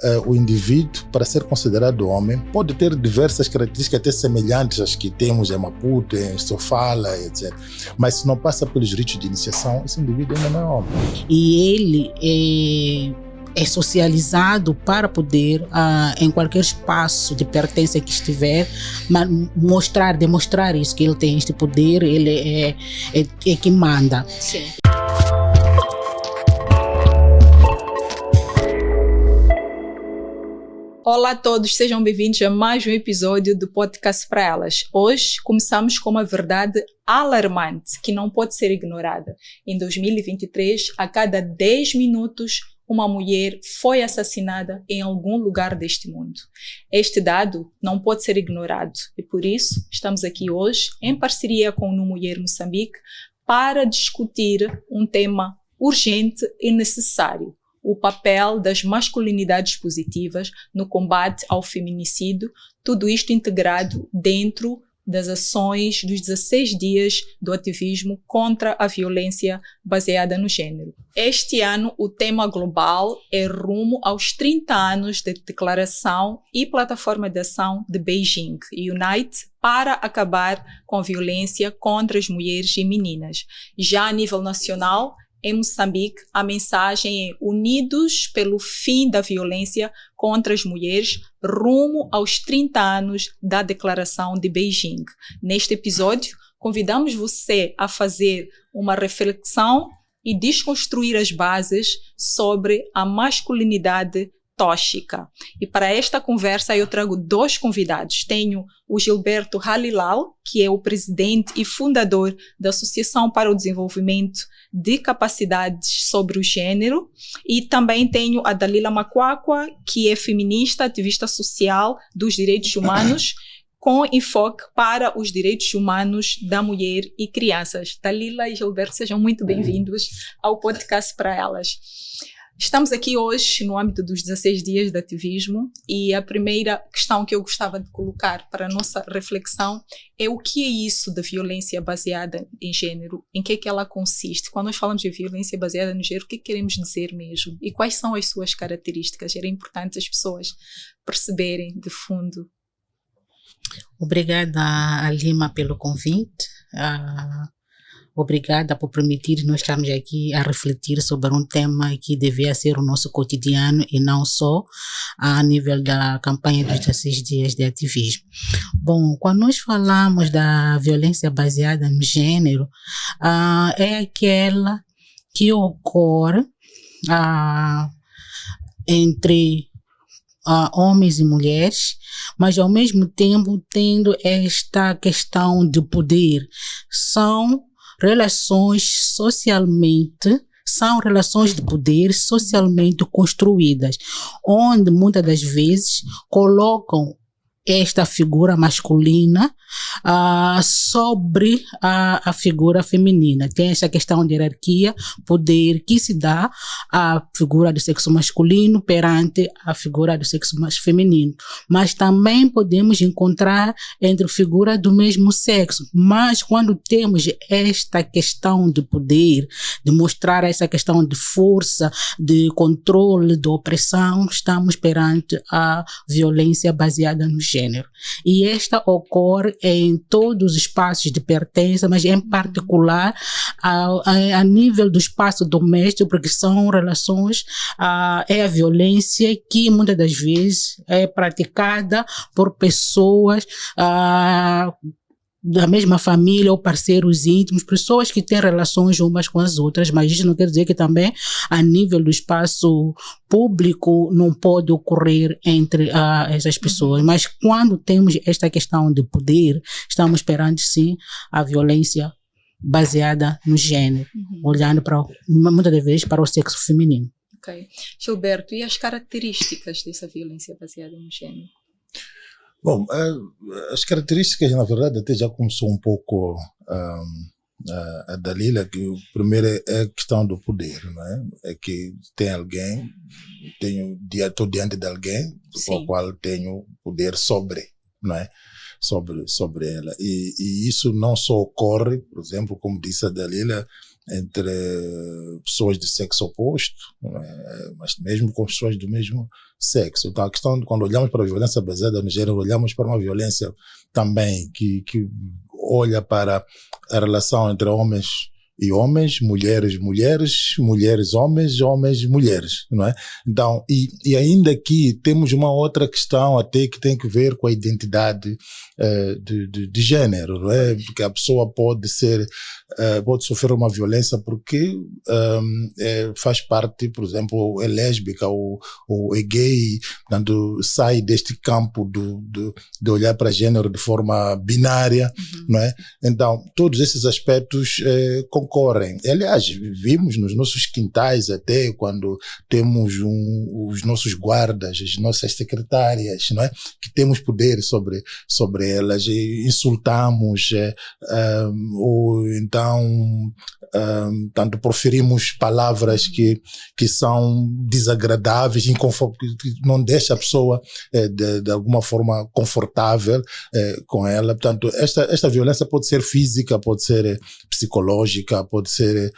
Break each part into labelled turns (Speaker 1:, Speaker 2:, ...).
Speaker 1: o indivíduo, para ser considerado homem, pode ter diversas características até semelhantes às que temos em Maputo, em Sofala, etc. Mas se não passa pelos ritos de iniciação, esse indivíduo ainda não é homem.
Speaker 2: E ele é socializado para poder, em qualquer espaço de pertença que estiver, demonstrar isso, que ele tem este poder, ele é que manda.
Speaker 3: Sim. Olá a todos, sejam bem-vindos a mais um episódio do Podcast para Elas. Hoje começamos com uma verdade alarmante que não pode ser ignorada. Em 2023, a cada 10 minutos, uma mulher foi assassinada em algum lugar deste mundo. Este dado não pode ser ignorado e por isso estamos aqui hoje em parceria com o Nu Mulher Moçambique para discutir um tema urgente e necessário: o papel das masculinidades positivas no combate ao feminicídio, tudo isto integrado dentro das ações dos 16 dias do ativismo contra a violência baseada no gênero. Este ano, o tema global é rumo aos 30 anos de declaração e plataforma de ação de Beijing, Unite, para acabar com a violência contra as mulheres e meninas. Já a nível nacional, em Moçambique, a mensagem é unidos pelo fim da violência contra as mulheres, rumo aos 30 anos da Declaração de Beijing. Neste episódio, convidamos você a fazer uma reflexão e desconstruir as bases sobre a masculinidade tóxica. E para esta conversa eu trago dois convidados. Tenho o Gilberto Halilal, que é o presidente e fundador da Associação para o Desenvolvimento de Capacidades sobre o Gênero, e também tenho a Dalila Makwakwa, que é feminista, ativista social dos direitos humanos, com enfoque para os direitos humanos da mulher e crianças. Dalila e Gilberto, sejam muito bem-vindos ao Podcast para Elas. Estamos aqui hoje no âmbito dos 16 dias de ativismo e a primeira questão que eu gostava de colocar para a nossa reflexão é: o que é isso da violência baseada em gênero? Em que é que ela consiste? Quando nós falamos de violência baseada no gênero, o que queremos dizer mesmo? E quais são as suas características? Era importante as pessoas perceberem de fundo.
Speaker 2: Obrigada, Alima, pelo convite. Obrigada por permitir nós estarmos aqui a refletir sobre um tema que devia ser o nosso cotidiano e não só a nível da campanha dos 16 dias de ativismo. Bom, quando nós falamos da violência baseada no gênero, é aquela que ocorre entre homens e mulheres, mas ao mesmo tempo tendo esta questão de poder. São relações de poder socialmente construídas, onde muitas das vezes colocam esta figura masculina sobre a figura feminina. Tem essa questão de hierarquia, poder que se dá à figura do sexo masculino perante a figura do sexo feminino. Mas também podemos encontrar entre figuras do mesmo sexo. Mas quando temos esta questão de poder, de mostrar essa questão de força, de controle, de opressão, estamos perante a violência baseada no gênero. E esta ocorre em todos os espaços de pertença, mas em particular a nível do espaço doméstico, porque são relações, é a violência que muitas das vezes é praticada por pessoas da mesma família ou parceiros íntimos, pessoas que têm relações umas com as outras, mas isso não quer dizer que também a nível do espaço público não pode ocorrer entre essas pessoas. Mas quando temos esta questão de poder, estamos perante sim a violência baseada no gênero, olhando muitas das vezes para o sexo feminino.
Speaker 3: Ok. Gilberto, e as características dessa violência baseada no gênero?
Speaker 1: Bom, as características, na verdade, até já começou um pouco a Dalila, que o primeiro é a questão do poder, não é? É que tem alguém, estou diante de alguém, com o qual tenho poder sobre, não é? Sobre ela. E isso não só ocorre, por exemplo, como disse a Dalila, entre pessoas de sexo oposto, mas mesmo com pessoas do mesmo sexo. Então, a questão, quando olhamos para a violência baseada no gênero, olhamos para uma violência também que olha para a relação entre homens e homens, mulheres, homens, mulheres, não é? Então, e ainda aqui temos uma outra questão até que tem que ver com a identidade de gênero, não é? Porque a pessoa pode sofrer uma violência porque faz parte, por exemplo, é lésbica ou é gay, portanto, sai deste campo de olhar para gênero de forma binária, não é? Então, todos esses aspectos concorrem. Aliás, vimos nos nossos quintais até quando temos os nossos guardas, as nossas secretárias, não é? Que temos poder sobre elas, e insultamos, ou então tanto proferimos palavras que são desagradáveis, que não deixa a pessoa de alguma forma confortável com ela. Portanto, esta violência pode ser física, pode ser psicológica, pode ser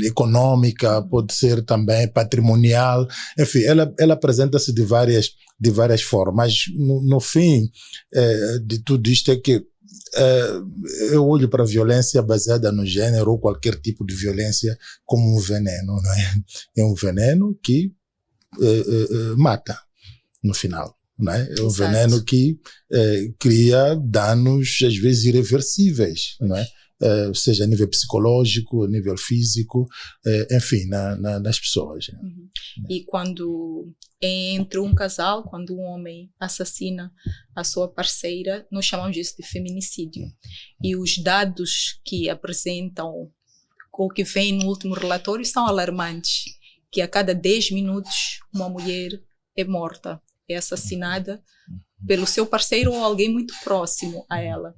Speaker 1: econômica, pode ser também patrimonial. Enfim, ela apresenta-se de várias formas. Mas no fim de tudo isto é que eu olho para a violência baseada no gênero ou qualquer tipo de violência como um veneno, não é? É um veneno que mata no final, não é? É um veneno que cria danos às vezes irreversíveis, não é? Seja a nível psicológico, a nível físico, enfim, nas pessoas.
Speaker 3: E quando entre um casal, quando um homem assassina a sua parceira, nós chamamos isso de feminicídio. E os dados que apresentam, ou que vêm no último relatório, são alarmantes, que a cada 10 minutos uma mulher é morta, é assassinada pelo seu parceiro ou alguém muito próximo a ela.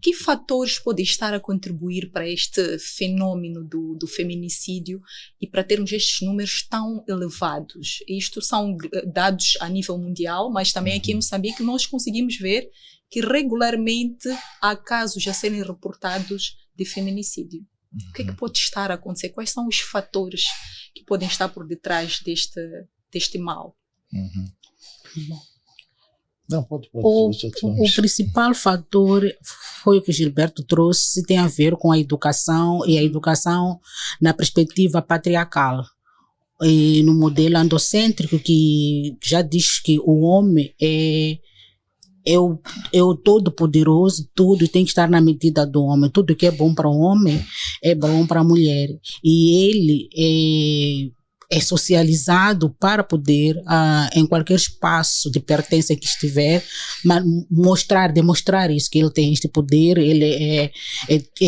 Speaker 3: Que fatores podem estar a contribuir para este fenômeno do feminicídio e para termos estes números tão elevados? Isto são dados a nível mundial, mas também aqui em Moçambique nós conseguimos ver que regularmente há casos a serem reportados de feminicídio. O que é que pode estar a acontecer? Quais são os fatores que podem estar por detrás deste mal?
Speaker 1: Não, pode.
Speaker 2: O principal fator foi o que Gilberto trouxe, tem a ver com a educação, e a educação na perspectiva patriarcal. E no modelo androcêntrico, que já diz que o homem é o todo-poderoso, tudo tem que estar na medida do homem. Tudo que é bom para o homem é bom para a mulher. E ele é socializado para poder, em qualquer espaço de pertença que estiver, demonstrar isso, que ele tem este poder, ele é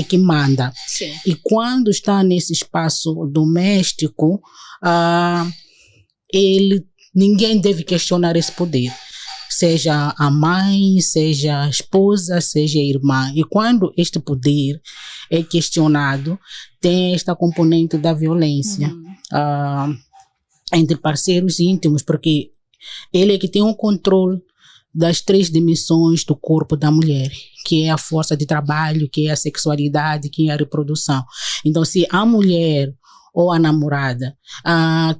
Speaker 2: que manda.
Speaker 3: Sim.
Speaker 2: E quando está nesse espaço doméstico, ninguém deve questionar esse poder. Seja a mãe, seja a esposa, seja a irmã. E quando este poder é questionado, tem esta componente da violência entre parceiros íntimos, porque ele é que tem o controle das 3 dimensões do corpo da mulher, que é a força de trabalho, que é a sexualidade, que é a reprodução. Então, se a mulher ou a namorada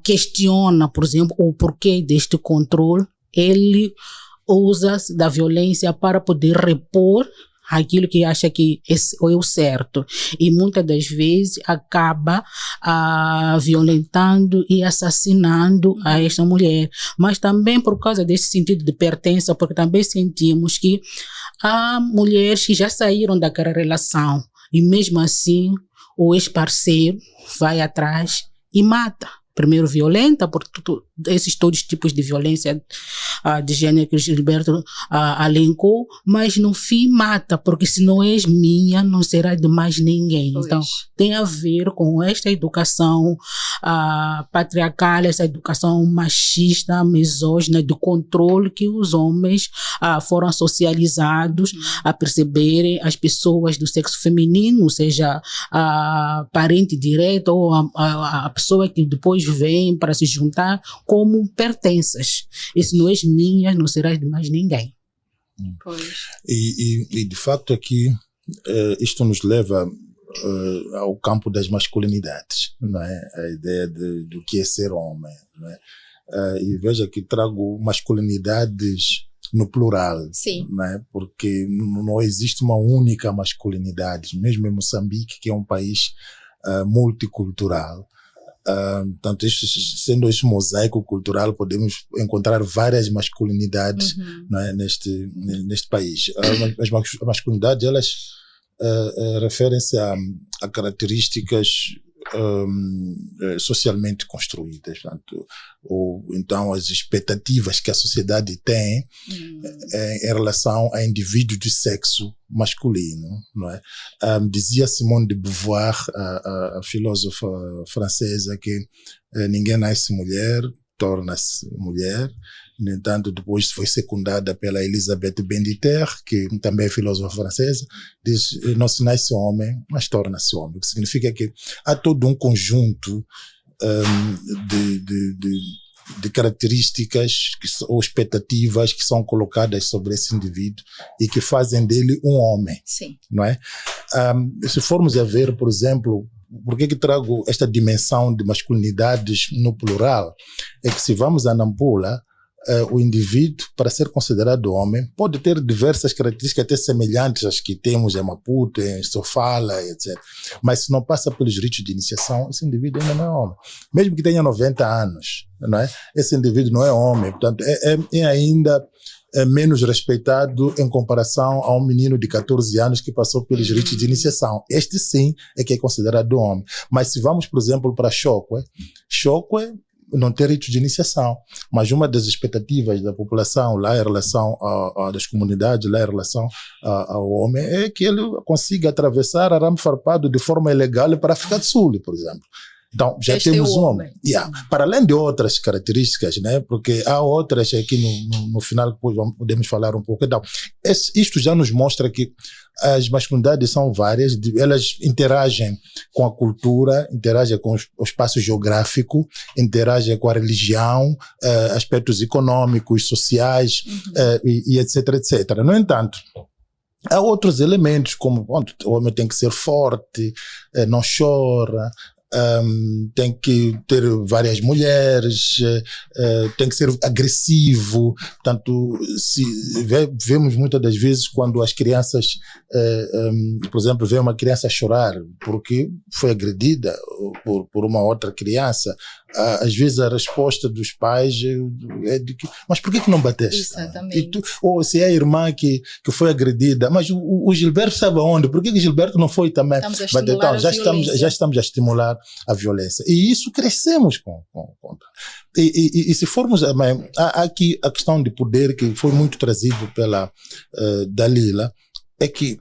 Speaker 2: questiona, por exemplo, o porquê deste controle, ele usa da violência para poder repor aquilo que acha que é o certo. E muitas das vezes acaba violentando e assassinando a esta mulher. Mas também por causa desse sentido de pertença, porque também sentimos que há mulheres que já saíram daquela relação e mesmo assim o ex-parceiro vai atrás e mata. Primeiro violenta, por todos os tipos de violência de gênero que o Gilberto alencou, mas no fim mata, porque se não és minha, não será de mais ninguém.
Speaker 3: Pois.
Speaker 2: Então, tem a ver com esta educação patriarcal, essa educação machista, misógina, de controle que os homens foram socializados a perceberem as pessoas do sexo feminino, seja a parente direto ou a pessoa que depois vem para se juntar, como pertenças. E se não és minha, não serás de mais ninguém.
Speaker 3: Pois.
Speaker 1: E de facto aqui isto nos leva ao campo das masculinidades, não é? A ideia do que é ser homem, não é? E veja que trago masculinidades no plural,
Speaker 3: Sim.
Speaker 1: não é? Porque não existe uma única masculinidade, mesmo em Moçambique, que é um país multicultural. Portanto, sendo este mosaico cultural, podemos encontrar várias masculinidades, não é? neste país. As masculinidades, elas referem-se a características socialmente construídas, portanto, ou então as expectativas que a sociedade tem em relação a indivíduos de sexo masculino, não é? Dizia Simone de Beauvoir, a filósofa francesa, que ninguém nasce mulher, torna-se mulher. No entanto, depois foi secundada pela Elisabeth Benditer, que também é filósofa francesa, diz: não se nasce homem, mas torna-se homem. O que significa que há todo um conjunto de características ou expectativas que são colocadas sobre esse indivíduo e que fazem dele um homem.
Speaker 3: Sim.
Speaker 1: Não é? Se formos a ver, por exemplo, por que trago esta dimensão de masculinidades no plural? É que se vamos a Nampula, o indivíduo, para ser considerado homem, pode ter diversas características até semelhantes às que temos em Maputo, em Sofala, etc. Mas se não passa pelos ritos de iniciação, esse indivíduo ainda não é homem. Mesmo que tenha 90 anos, não é? Esse indivíduo não é homem. Portanto, é ainda menos respeitado em comparação a um menino de 14 anos que passou pelos ritos de iniciação. Este sim é que é considerado homem. Mas se vamos, por exemplo, para Chokwe não tem ritos de iniciação, mas uma das expectativas da população lá em relação das comunidades, lá em relação ao homem, é que ele consiga atravessar arame farpado de forma ilegal para a África do Sul, por exemplo. Então, já temos um homem. Para além de outras características, né? Porque há outras aqui no final, depois podemos falar um pouco. Então, isto já nos mostra que as masculinidades são várias, elas interagem com a cultura, interagem com o espaço geográfico, interagem com a religião, aspectos econômicos, sociais, e etc, etc. No entanto, há outros elementos, como o homem tem que ser forte, não chora, tem que ter várias mulheres, tem que ser agressivo. Portanto, vemos muitas das vezes quando as crianças, por exemplo, vê uma criança chorar porque foi agredida por uma outra criança, às vezes a resposta dos pais é de que, mas por que não bateste?
Speaker 3: Exatamente.
Speaker 1: Ou se é a irmã que foi agredida, mas o Gilberto estava onde? Por que Gilberto não foi também?
Speaker 3: Estamos a estimular
Speaker 1: então, já estamos a estimular a violência. E isso crescemos com. E se formos, há aqui a questão de poder que foi muito trazido pela Dalila, é que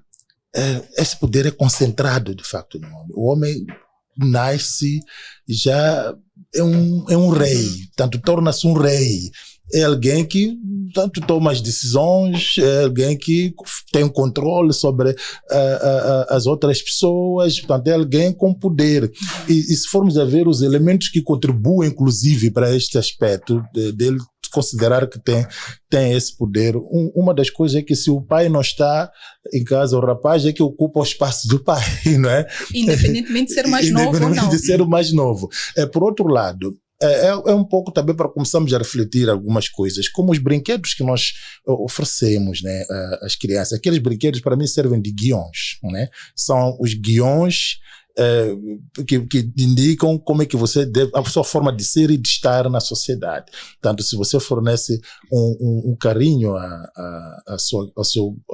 Speaker 1: esse poder é concentrado de facto no homem. O homem nasce já é um rei, tanto torna-se um rei. É alguém que tanto toma as decisões, é alguém que tem um controle sobre as outras pessoas, portanto é alguém com poder. E se formos a ver os elementos que contribuem inclusive para este aspecto dele considerar que tem esse poder, uma das coisas é que se o pai não está em casa, o rapaz é que ocupa o espaço do pai, não é?
Speaker 3: Independentemente de ser mais novo ou não.
Speaker 1: Independentemente de ser o mais novo. Por outro lado, é um pouco também para começarmos a refletir algumas coisas, como os brinquedos que nós oferecemos, né, às crianças. Aqueles brinquedos para mim servem de guiões, né? São os guiões que indicam como é que você deve, a sua forma de ser e de estar na sociedade. Portanto, se você fornece um carinho ao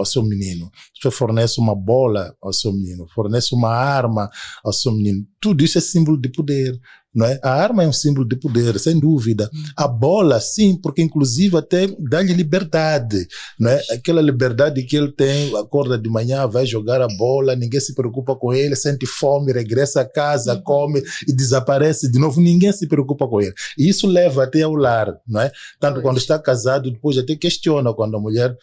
Speaker 1: seu menino, se você fornece uma bola ao seu menino, fornece uma arma ao seu menino, tudo isso é símbolo de poder. Não é? A arma é um símbolo de poder, sem dúvida. A bola, sim, porque inclusive até dá-lhe liberdade. Não é? Aquela liberdade que ele tem, acorda de manhã, vai jogar a bola, ninguém se preocupa com ele, sente fome, regressa a casa, come e desaparece de novo, ninguém se preocupa com ele. E isso leva até ao lar. Não é? Tanto quando está casado, depois até questiona quando a mulher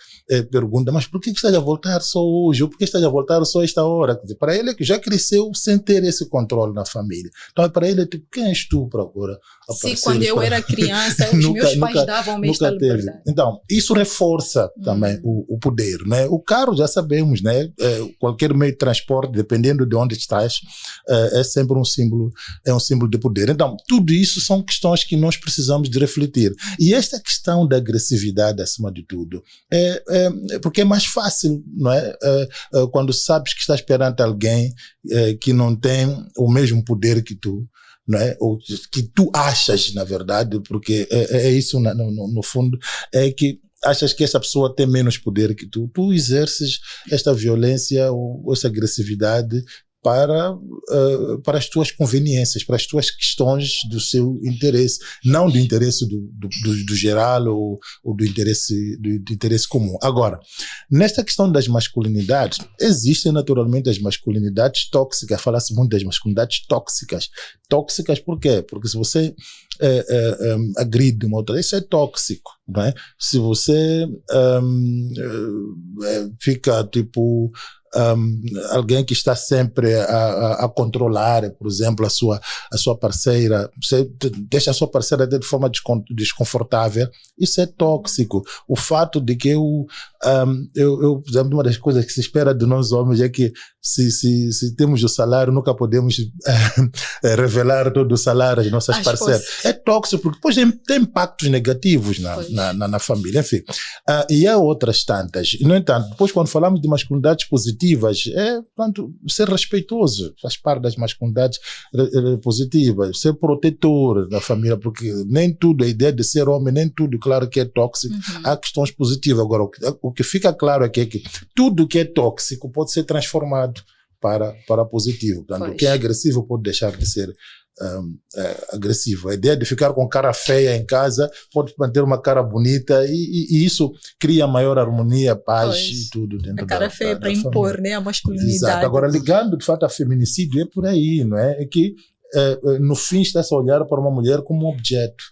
Speaker 1: pergunta, mas por que estás a voltar só hoje? Ou por que estás a voltar só esta hora? Quer dizer, para ele é que já cresceu sem ter esse controle na família. Então, para ele, por que quem és tu para agora aparecer?
Speaker 3: Sim, quando eu era criança, os meus pais davam-me esta liberdade.
Speaker 1: Então, isso reforça também o poder, né? O carro, já sabemos, né? Qualquer meio de transporte, dependendo de onde estás, é sempre um símbolo de poder. Então, tudo isso são questões que nós precisamos de refletir. E esta questão da agressividade, acima de tudo, porque é mais fácil, não é? Quando sabes que estás perante alguém que não tem o mesmo poder que tu, não é? Ou que tu achas, na verdade, porque é isso, no fundo, é que achas que essa pessoa tem menos poder que tu exerces esta violência ou essa agressividade para as tuas conveniências, para as tuas questões do seu interesse, não do interesse do geral ou do interesse comum. Agora, nesta questão das masculinidades, existem naturalmente as masculinidades tóxicas, fala-se muito das masculinidades tóxicas. Tóxicas por quê? Porque se você agride uma outra, isso é tóxico, não é? Se você fica tipo alguém que está sempre a controlar, por exemplo, a sua parceira, você deixa a sua parceira de forma desconfortável, isso é tóxico. O fato de que por exemplo, uma das coisas que se espera de nós homens é que se temos o salário, nunca podemos revelar todo o salário das nossas parceiras. É tóxico, porque depois tem impactos negativos na família, enfim. E há outras tantas. No entanto, depois quando falamos de masculinidades positivas, portanto, ser respeitoso, faz parte das masculinidades positivas, ser protetor da família, porque nem tudo, a ideia de ser homem, nem tudo, claro que é tóxico, há questões positivas. Agora, o que fica claro aqui é que tudo que é tóxico pode ser transformado para positivo. Portanto, quem é agressivo pode deixar de ser agressivo. A ideia de ficar com cara feia em casa pode manter uma cara bonita e isso cria maior harmonia, paz e tudo dentro da família. A cara feia para impor,
Speaker 3: né, a masculinidade.
Speaker 1: Exato. Agora, ligando de fato a feminicídio, é por aí, não é? É que no fim está-se a olhar para uma mulher como um objeto,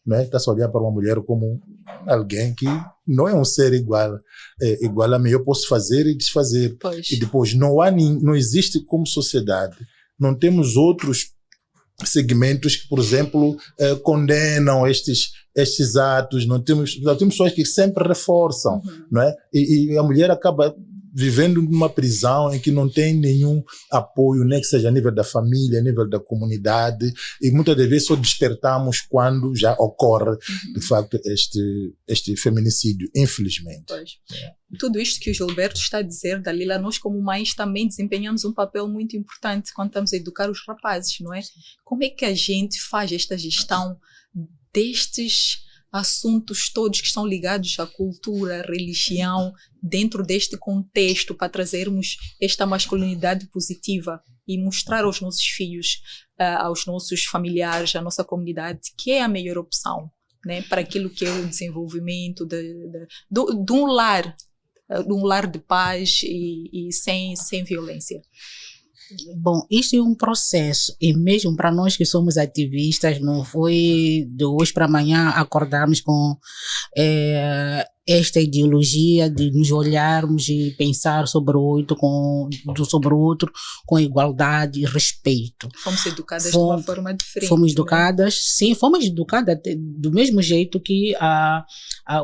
Speaker 1: não é? Está-se a olhar para uma mulher como alguém que não é um ser igual a mim. Eu posso fazer e desfazer. E depois não existe como sociedade, não temos outros segmentos que, por exemplo, condenam estes atos. Não temos pessoas que sempre reforçam, não é? E a mulher acaba vivendo numa prisão em que não tem nenhum apoio, nem que seja a nível da família, a nível da comunidade, e muitas das vezes só despertamos quando já ocorre, de facto, este feminicídio, infelizmente.
Speaker 3: Tudo isto que o Gilberto está a dizer, Dalila, nós como mães também desempenhamos um papel muito importante quando estamos a educar os rapazes, não é? Como é que a gente faz esta gestão destes assuntos todos que estão ligados à cultura, à religião, dentro deste contexto, para trazermos esta masculinidade positiva e mostrar aos nossos filhos, aos nossos familiares, à nossa comunidade, que é a melhor opção, né, para aquilo que é o desenvolvimento de um lar de paz e sem violência.
Speaker 2: Bom, isto é um processo, e mesmo para nós que somos ativistas, não foi de hoje para amanhã acordarmos com esta ideologia de nos olharmos e pensar sobre o outro com igualdade e respeito.
Speaker 3: Fomos educadas de uma forma diferente.
Speaker 2: Fomos educadas, né? Sim, fomos educadas do mesmo jeito que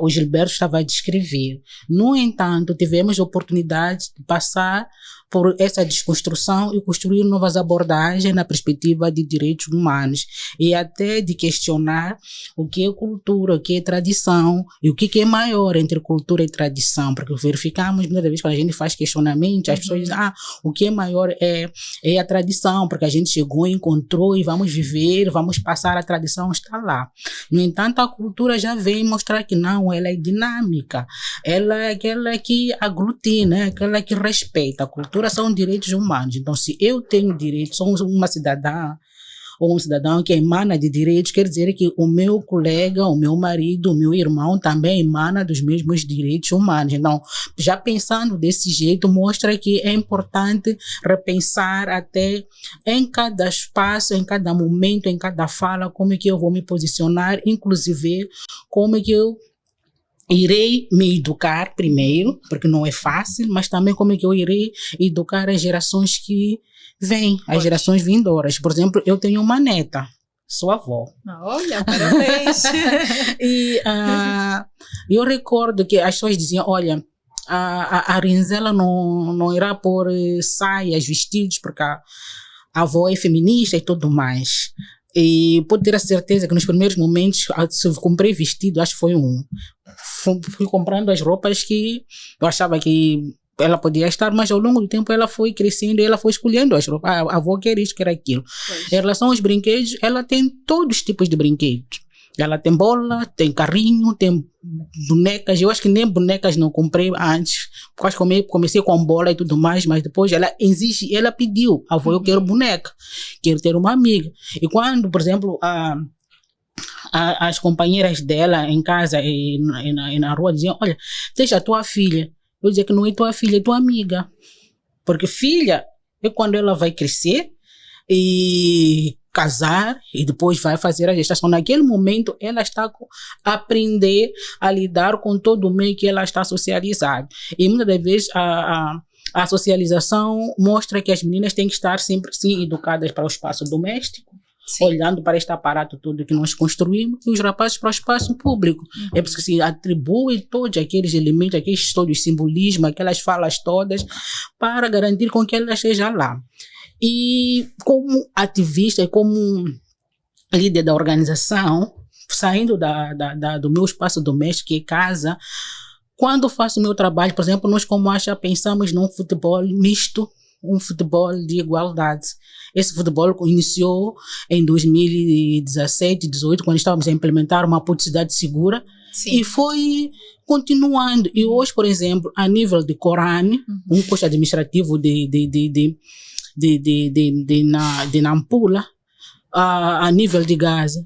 Speaker 2: o Gilberto estava a descrever. No entanto, tivemos a oportunidade de passar por essa desconstrução e construir novas abordagens na perspectiva de direitos humanos e até de questionar o que é cultura, o que é tradição e o que é maior entre cultura e tradição, porque verificamos muitas vezes quando a gente faz questionamento, as pessoas dizem, o que é maior é a tradição, porque a gente chegou, encontrou e vamos viver, vamos passar, a tradição está lá. No entanto, a cultura já vem mostrar que não, ela é dinâmica, ela é aquela que aglutina, aquela que respeita. A cultura são direitos humanos. Então, se eu tenho direitos, sou uma cidadã ou um cidadão que emana de direitos, quer dizer que o meu colega, o meu marido, o meu irmão também emana dos mesmos direitos humanos. Então, já pensando desse jeito, mostra que é importante repensar até em cada espaço, em cada momento, em cada fala, como é que eu vou me posicionar, inclusive como é que eu irei me educar primeiro, porque não é fácil, mas também como é que eu irei educar as gerações que vêm, as gerações vindouras. Por exemplo, eu tenho uma neta, Sua avó.
Speaker 3: Olha, parabéns.
Speaker 2: E eu recordo que as pessoas diziam, olha, a Rinzela não irá pôr saias, vestidos, porque a avó é feminista e tudo mais. E pode ter a certeza que nos primeiros momentos, se eu comprei vestido, acho que foi fui comprando as roupas que eu achava que ela podia estar, mas ao longo do tempo ela foi crescendo e ela foi escolhendo as roupas. A avó quer isso, quer aquilo.
Speaker 3: Pois.
Speaker 2: Em relação aos brinquedos, ela tem todos os tipos de brinquedos. Ela tem bola, tem carrinho, tem bonecas. Eu acho que nem bonecas não comprei antes. Quase comecei com bola e tudo mais, mas depois ela exige, ela pediu, avó, eu quero boneca, quero ter uma amiga. E quando, por exemplo, as companheiras dela em casa e na rua diziam, olha, deixa a tua filha. Eu dizia que não é tua filha, é tua amiga. Porque filha é quando ela vai crescer e casar e depois vai fazer a gestação. Naquele momento, ela está a aprender a lidar com todo o meio que ela está socializada. E muitas das vezes a socialização mostra que as meninas têm que estar sempre, sim, educadas para o espaço doméstico, sim, olhando para este aparato todo que nós construímos, e os rapazes para o espaço público. É porque se atribui todos aqueles elementos, aqueles todos simbolismos, aquelas falas todas, para garantir com que ela esteja lá. E como ativista e como líder da organização, saindo do meu espaço doméstico, que é casa, quando faço o meu trabalho, por exemplo, nós como Acha pensamos num futebol misto, um futebol de igualdade. Esse futebol iniciou em 2017, 2018, quando estávamos a implementar uma publicidade segura. Sim. E foi continuando. E hoje, por exemplo, a nível de Corane, um custo administrativo de Nampula, a nível de Gaza,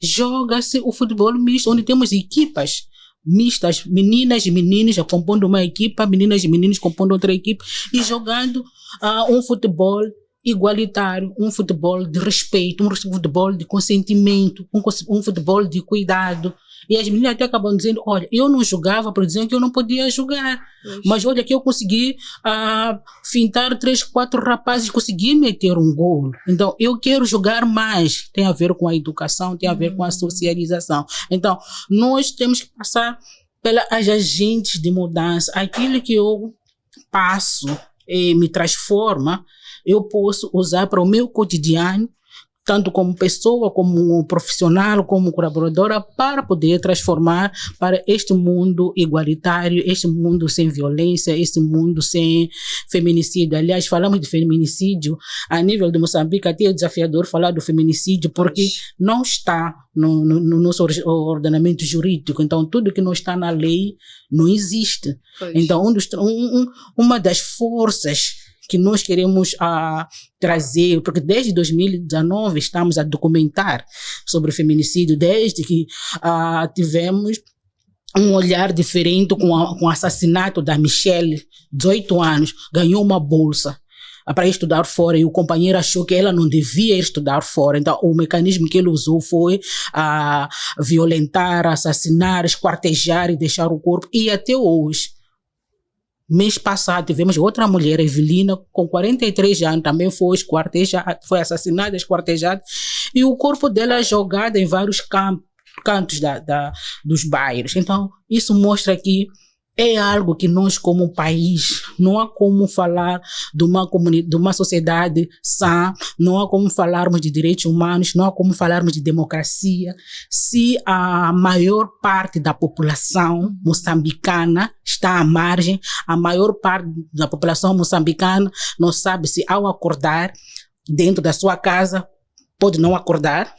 Speaker 2: joga-se o futebol misto, onde temos equipas mistas, meninas e meninos compondo uma equipa, meninas e meninos compondo outra equipe e jogando um futebol igualitário, um futebol de respeito, um futebol de consentimento, um futebol de cuidado. E as meninas até acabam dizendo, olha, eu não jogava por dizer que eu não podia jogar, mas olha que eu consegui fintar 3, 4 rapazes, consegui meter um gol. Então, eu quero jogar mais. Tem a ver com a educação, tem a ver com a socialização. Então, nós temos que passar pelas agentes de mudança. Aquilo que eu passo e me transforma, eu posso usar para o meu cotidiano, tanto como pessoa, como profissional, como colaboradora, para poder transformar para este mundo igualitário, este mundo sem violência, este mundo sem feminicídio. Aliás, falamos de feminicídio a nível de Moçambique, até é desafiador falar do feminicídio, porque não está no nosso ordenamento jurídico. Então, tudo que não está na lei não existe. Pois. Então, uma das forças que nós queremos trazer, porque desde 2019 estamos a documentar sobre o feminicídio, desde que tivemos um olhar diferente com o assassinato da Michelle, 18 anos, ganhou uma bolsa para estudar fora e o companheiro achou que ela não devia estudar fora. Então, o mecanismo que ele usou foi violentar, assassinar, esquartejar e deixar o corpo. E até hoje, mês passado, tivemos outra mulher, Evelina, com 43 anos, também foi assassinada, esquartejada, e o corpo dela jogado em vários cantos dos bairros. Então, isso mostra que é algo que nós, como país, não há como falar de uma sociedade sã, não há como falarmos de direitos humanos, não há como falarmos de democracia, se a maior parte da população moçambicana está à margem, a maior parte da população moçambicana não sabe se ao acordar dentro da sua casa pode não acordar.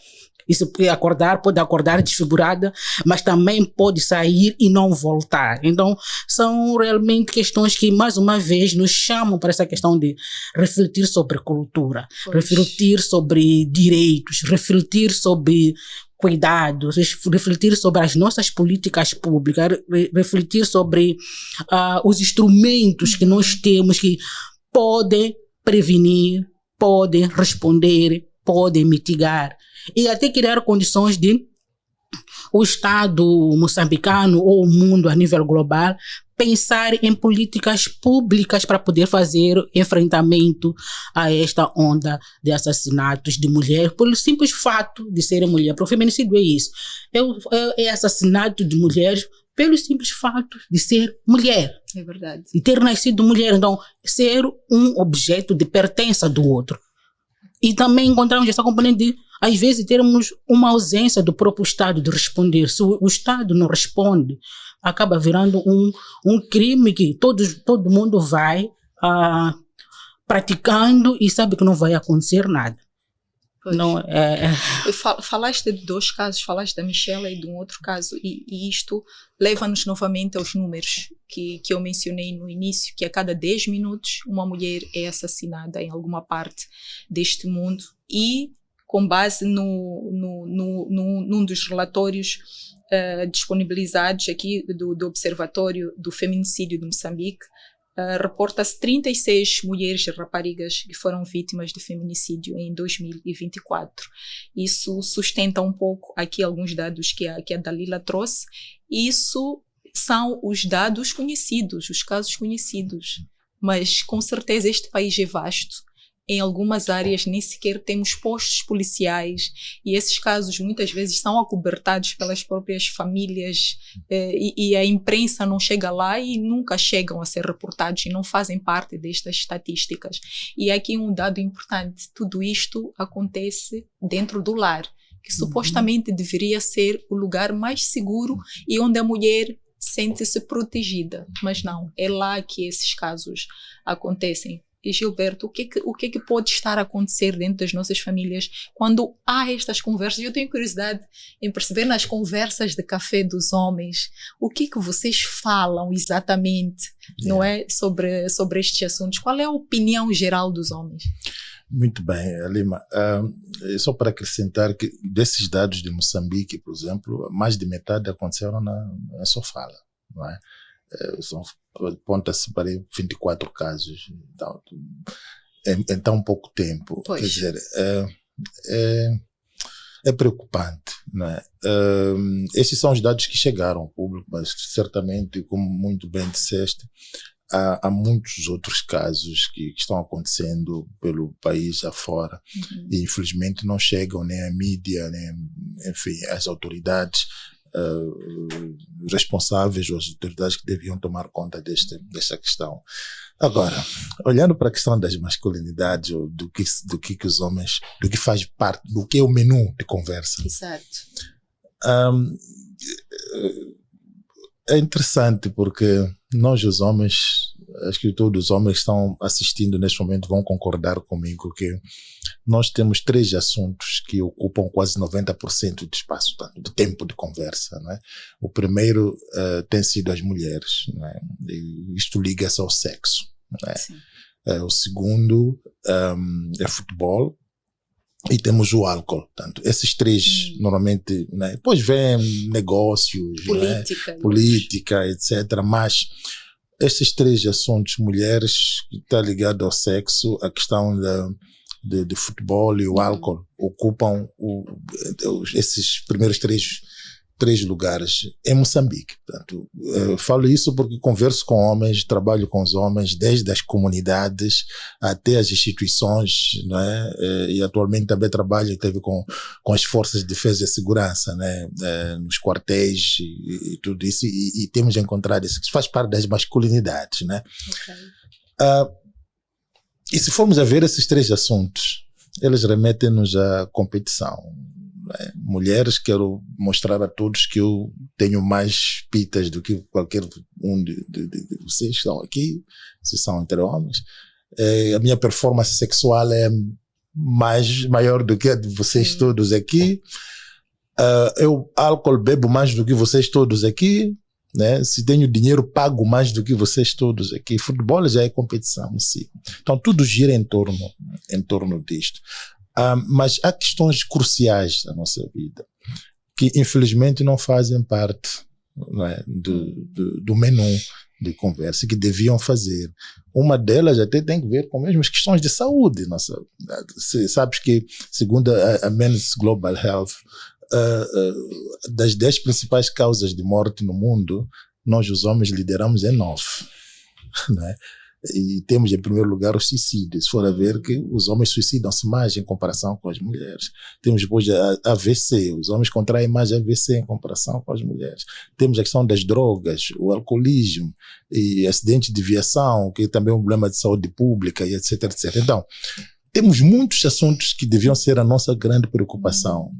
Speaker 2: Isso pode acordar desfigurada, mas também pode sair e não voltar. Então, são realmente questões que, mais uma vez, nos chamam para essa questão de refletir sobre cultura, refletir sobre direitos, refletir sobre cuidados, refletir sobre as nossas políticas públicas, refletir sobre os instrumentos que nós temos que podem prevenir, podem responder, podem mitigar. E até criar condições de o Estado moçambicano ou o mundo a nível global pensar em políticas públicas para poder fazer enfrentamento a esta onda de assassinatos de mulheres, pelo simples fato de serem mulheres. Porque o feminicídio é isso. É assassinato de mulheres pelo simples fato de ser mulher.
Speaker 3: É verdade.
Speaker 2: E ter nascido mulher. Então, ser um objeto de pertença do outro. E também encontramos essa componente de, às vezes, termos uma ausência do próprio Estado de responder. Se o Estado não responde, acaba virando um crime que todo mundo vai praticando e sabe que não vai acontecer nada. Não,
Speaker 3: Falaste de 2 casos, falaste da Michela e de um outro caso, e isto leva-nos novamente aos números que eu mencionei no início, que a cada 10 minutos uma mulher é assassinada em alguma parte deste mundo, e com base num dos relatórios disponibilizados aqui do Observatório do Feminicídio de Moçambique, reporta-se 36 mulheres e raparigas que foram vítimas de feminicídio em 2024. Isso sustenta um pouco aqui alguns dados que a Dalila trouxe. Isso são os dados conhecidos, os casos conhecidos. Mas, com certeza, este país é vasto. Em algumas áreas nem sequer temos postos policiais, e esses casos muitas vezes são acobertados pelas próprias famílias, e a imprensa não chega lá e nunca chegam a ser reportados e não fazem parte destas estatísticas. E aqui um dado importante: tudo isto acontece dentro do lar, que supostamente deveria ser o lugar mais seguro e onde a mulher sente-se protegida, mas não, é lá que esses casos acontecem. E Gilberto, o que é que pode estar a acontecer dentro das nossas famílias quando há estas conversas? Eu tenho curiosidade em perceber nas conversas de café dos homens, o que é que vocês falam exatamente, não é, sobre estes assuntos? Qual é a opinião geral dos homens?
Speaker 1: Muito bem, Lima. Só para acrescentar que desses dados de Moçambique, por exemplo, mais de metade aconteceram na Sofala, não é? Aponta-se para 24 casos então, em tão pouco tempo.
Speaker 3: Pois.
Speaker 1: Quer dizer, é preocupante, não é? Esses são os dados que chegaram ao público, mas certamente, como muito bem disseste, há muitos outros casos que estão acontecendo pelo país afora, e infelizmente não chegam nem à mídia, nem, enfim, às autoridades responsáveis, ou as autoridades que deviam tomar conta desta questão. Agora, olhando para a questão das masculinidades, ou do que os homens, do que faz parte, do que é o menu de conversa.
Speaker 3: Exato.
Speaker 1: É interessante porque nós, os homens, acho que todos os homens que estão assistindo neste momento vão concordar comigo que nós temos 3 assuntos que ocupam quase 90% do espaço, do tempo de conversa, não é? O primeiro tem sido as mulheres, não é? E isto liga-se ao sexo, não é? O segundo é futebol, e temos o álcool. Portanto, esses 3 normalmente, né? Depois vem negócios, política, etc. Mas esses 3 assuntos, mulheres, está ligado ao sexo, a questão de futebol e o álcool, ocupam esses primeiros 3 lugares em Moçambique. Portanto, falo isso porque converso com homens, trabalho com os homens, desde as comunidades até as instituições, não é? E atualmente também trabalho com as forças de defesa e segurança, né? Nos quartéis e tudo isso, e temos encontrado isso, que faz parte das masculinidades, né? E se formos a ver esses 3 assuntos, eles remetem-nos à competição. Mulheres, quero mostrar a todos que eu tenho mais pitas do que qualquer um de vocês que estão aqui, se são entre homens. A minha performance sexual é maior do que a de vocês todos aqui. Eu álcool bebo mais do que vocês todos aqui, né? Se tenho dinheiro, pago mais do que vocês todos aqui. Futebol já é competição em si. Então tudo gira em torno disto. Mas há questões cruciais da nossa vida que infelizmente não fazem parte, não é, do menu de conversa, que deviam fazer. Uma delas até tem que ver com mesmo as questões de saúde. Sabes que, segundo a Men's Global Health, das 10 principais causas de morte no mundo, nós os homens lideramos em 9, né? E temos em primeiro lugar o suicídio. Se for a ver que os homens suicidam-se mais em comparação com as mulheres. Temos depois a AVC, os homens contraem mais AVC em comparação com as mulheres. Temos a questão das drogas, o alcoolismo e acidentes de viação, que também é um problema de saúde pública e etc, etc. Então, temos muitos assuntos que deviam ser a nossa grande preocupação,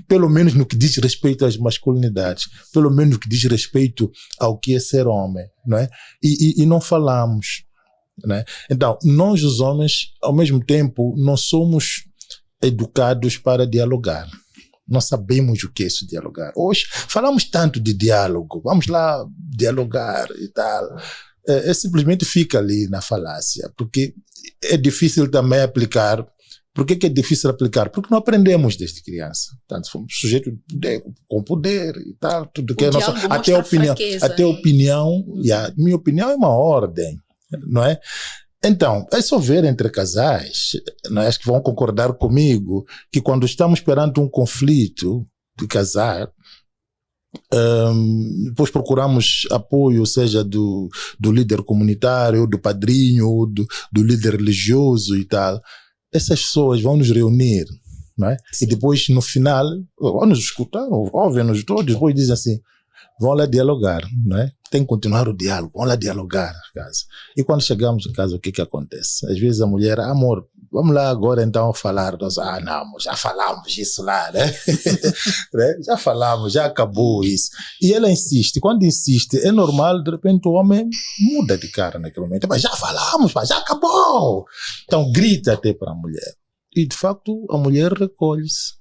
Speaker 1: pelo menos no que diz respeito às masculinidades, pelo menos no que diz respeito ao que é ser homem, não é? E não falamos, né? Então, nós os homens, ao mesmo tempo, não somos educados para dialogar. Não sabemos o que é isso, dialogar. Hoje falamos tanto de diálogo, vamos lá dialogar e tal. Simplesmente fica ali na falácia, porque é difícil também aplicar. Por que é difícil aplicar? Porque não aprendemos desde criança. Portanto, fomos sujeitos com poder e tal, tudo que é nosso, até a opinião, fraqueza, até a opinião, e a minha opinião é uma ordem, não é? Então, é só ver entre casais, não é? Acho que vão concordar comigo que quando estamos perante um conflito de casar, depois procuramos apoio, seja do líder comunitário, do padrinho, do líder religioso e tal. Essas pessoas vão nos reunir, não é? E depois, no final, vão nos escutar, ouvem-nos todos, depois dizem assim, vão lá dialogar, não é? Tem que continuar o diálogo, vão lá dialogar em casa. E quando chegamos em casa, o que acontece? Às vezes a mulher, amor, vamos lá agora então falar. Nós, não, já falamos isso lá, né? Já falamos, já acabou isso. E ela insiste. Quando insiste, é normal, de repente o homem muda de cara naquele momento. Mas já falamos, mas já acabou. Então grita até para a mulher. E de facto a mulher recolhe-se.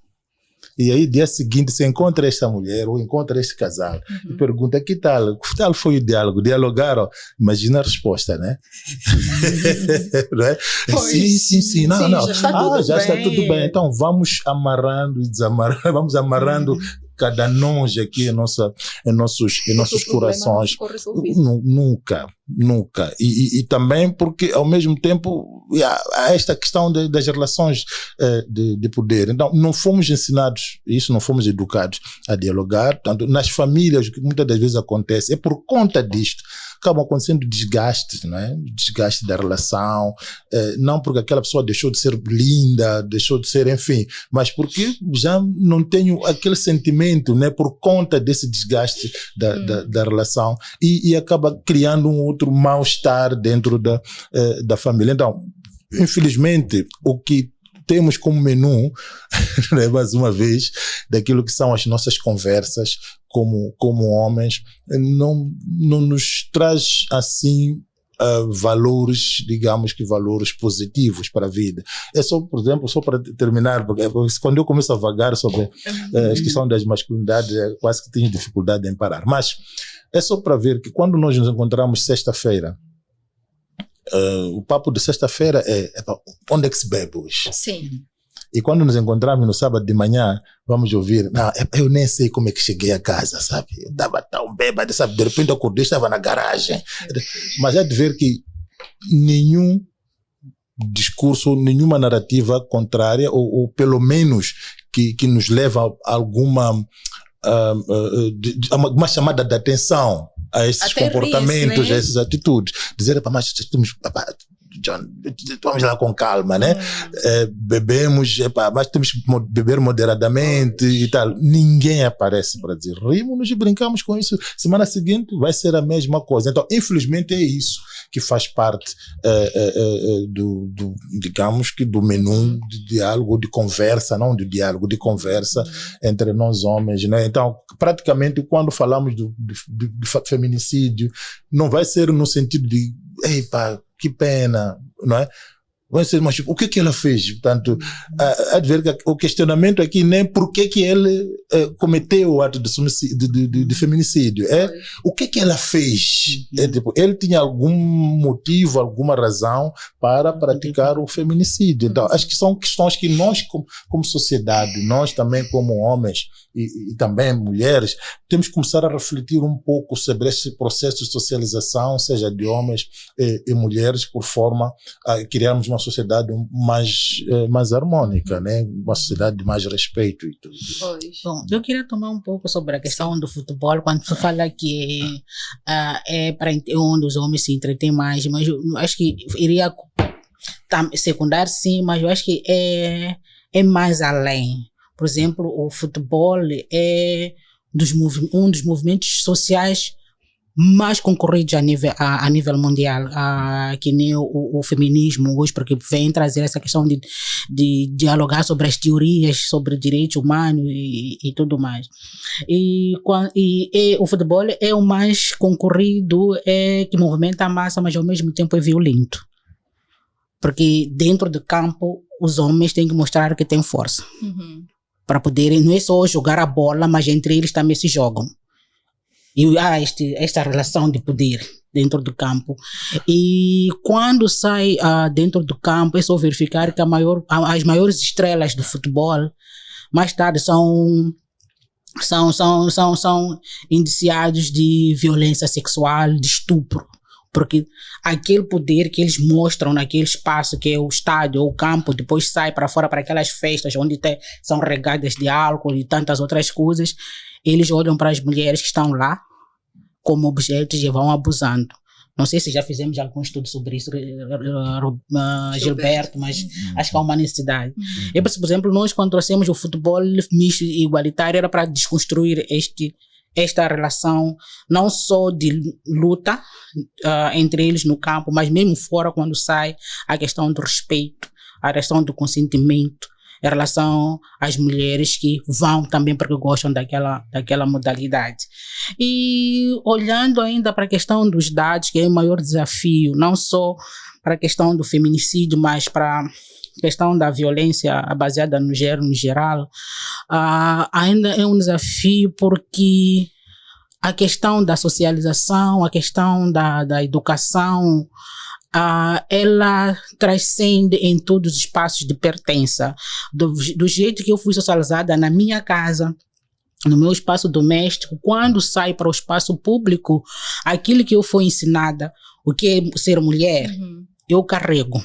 Speaker 1: E aí, dia seguinte, você encontra esta mulher ou encontra este casal e pergunta, que tal foi o diálogo? Dialogaram? Imagina a resposta, né? Não é? Sim. Não. Já está tudo bem. Então, vamos amarrando e desamarrando, vamos amarrando cada nós aqui em nossos corações. Nunca. E também porque, ao mesmo tempo, há esta questão das relações de poder. Então, não fomos ensinados, não fomos educados a dialogar. Tanto nas famílias, o que muitas das vezes acontece, é por conta disto. Acabam acontecendo desgastes, não é? Desgaste da relação, não porque aquela pessoa deixou de ser linda, deixou de ser, enfim, mas porque já não tenho aquele sentimento, né? Por conta desse desgaste da relação e acaba criando um outro mal-estar dentro da família. Então, infelizmente, o que temos como menu, né, mais uma vez, daquilo que são as nossas conversas como homens, não nos traz assim valores, digamos que valores positivos para a vida. É só, por exemplo, só para terminar, porque quando eu começo a vagar sobre a questão das masculinidades, quase que tenho dificuldade em parar. Mas é só para ver que quando nós nos encontramos sexta-feira, o papo de sexta-feira é onde é que se bebe hoje?
Speaker 3: Sim.
Speaker 1: E quando nos encontramos no sábado de manhã, vamos ouvir, não, eu nem sei como é que cheguei a casa, sabe? Eu estava tão bêbado, sabe? De repente eu acordei, estava na garagem. Mas é de ver que nenhum discurso, nenhuma narrativa contrária, ou pelo menos que nos leva a alguma uma chamada de atenção a esses comportamentos, isso, né? A essas atitudes. Dizer, mas John, vamos lá com calma, né? Bebemos, mas temos que beber moderadamente e tal. Ninguém aparece para dizer, rimos e brincamos com isso. Semana seguinte vai ser a mesma coisa. Então, infelizmente, é isso que faz parte digamos que do menu de diálogo, de conversa, não de diálogo, de conversa entre nós homens, né? Então, praticamente, quando falamos de feminicídio, não vai ser no sentido de, ei pá, que pena, não é? Vai ser, mas o que ela fez? Portanto, há de ver que o questionamento aqui nem por que ele cometeu o ato de feminicídio. O que ela fez? Tipo, ele tinha algum motivo, alguma razão para praticar o feminicídio. Então, acho que são questões que nós, como sociedade, nós também como homens e também mulheres, temos que começar a refletir um pouco sobre esse processo de socialização, seja de homens e mulheres, por forma a criarmos uma sociedade mais harmônica, né? Uma sociedade de mais respeito e tudo.
Speaker 3: Pois.
Speaker 2: Bom, eu queria tomar um pouco sobre a questão do futebol, quando você fala que é para onde os homens se entretêm mais, mas eu acho que iria secundar sim, mas eu acho que é mais além. Por exemplo, o futebol é um dos movimentos sociais mais concorridos a nível mundial, que nem o feminismo hoje, porque vem trazer essa questão de dialogar sobre as teorias sobre direitos humanos e tudo mais. E o futebol é o mais concorrido, que movimenta a massa, mas ao mesmo tempo é violento. Porque dentro do campo, os homens têm que mostrar que têm força.
Speaker 3: Uhum.
Speaker 2: Para poderem, não é só jogar a bola, mas entre eles também se jogam. E há esta relação de poder dentro do campo. E quando sai dentro do campo, é só verificar que as maiores estrelas do futebol, mais tarde, são indiciados de violência sexual, de estupro. Porque aquele poder que eles mostram naquele espaço que é o estádio ou o campo, depois sai para fora para aquelas festas onde são regadas de álcool e tantas outras coisas, eles olham para as mulheres que estão lá como objetos e vão abusando. Não sei se já fizemos algum estudo sobre isso, Gilberto, mas acho que há uma necessidade. E, por exemplo, nós quando trouxemos o futebol misto e igualitário era para desconstruir esta relação não só de luta entre eles no campo, mas mesmo fora, quando sai a questão do respeito, a questão do consentimento em relação às mulheres que vão também porque gostam daquela modalidade. E olhando ainda para a questão dos dados, que é o maior desafio, não só para a questão do feminicídio, mas para a questão da violência baseada no gênero em geral, ainda é um desafio porque a questão da socialização, a questão da educação, ela transcende em todos os espaços de pertença. Do jeito que eu fui socializada na minha casa, no meu espaço doméstico, quando saio para o espaço público, aquilo que eu fui ensinada, o que é ser mulher, eu carrego.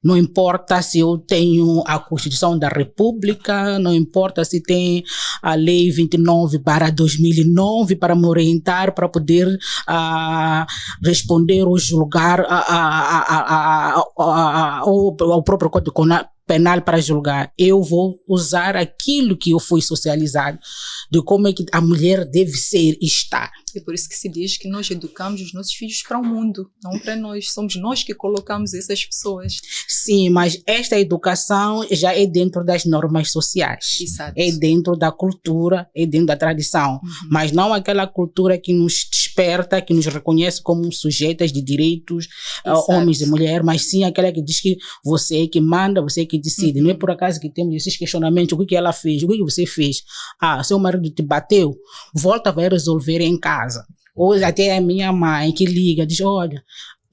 Speaker 2: Não importa se eu tenho a Constituição da República, não importa se tem a Lei 29/2009 para me orientar, para poder responder ou julgar o próprio Código Penal para julgar. Eu vou usar aquilo que eu fui socializado, de como é que a mulher deve ser e estar.
Speaker 3: É por isso que se diz que nós educamos os nossos filhos para o mundo, não para nós. Somos nós que colocamos essas pessoas.
Speaker 2: Sim, mas esta educação já é dentro das normas sociais.
Speaker 3: Exato.
Speaker 2: É dentro da cultura, é dentro da tradição. Mas não aquela cultura que nos desperta, que nos reconhece como sujeitas de direitos, homens e mulheres, mas sim aquela que diz que você é que manda, você é que decide. Não é por acaso que temos esses questionamentos: o que ela fez, o que você fez? Seu marido te bateu? Volta, vai resolver em casa. Ou até a minha mãe que liga, diz: olha,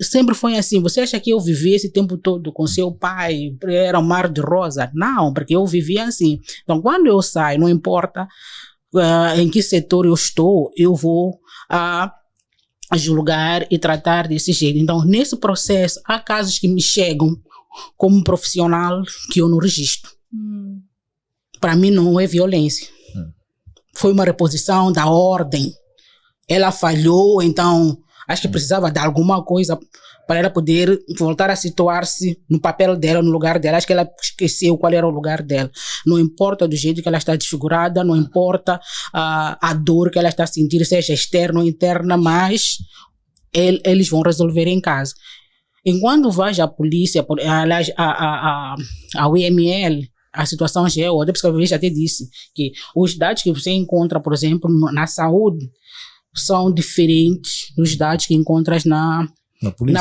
Speaker 2: sempre foi assim, você acha que eu vivi esse tempo todo com seu pai, era um mar de rosa? Não, porque eu vivia assim. Então, quando eu saio, não importa em que setor eu estou, eu vou julgar e tratar desse jeito. Então, nesse processo, há casos que me chegam como profissional que eu não registro. Para mim não é violência. Foi uma reposição da ordem. Ela falhou, então acho que precisava de alguma coisa para ela poder voltar a situar-se no papel dela, no lugar dela. Acho que ela esqueceu qual era o lugar dela. Não importa do jeito que ela está desfigurada, não importa a dor que ela está sentindo, seja externa ou interna, mas eles vão resolver em casa. Enquanto vai a polícia, aliás, a UML, a situação já é outra, porque eu já até disse que os dados que você encontra, por exemplo, na saúde, são diferentes dos dados que encontras na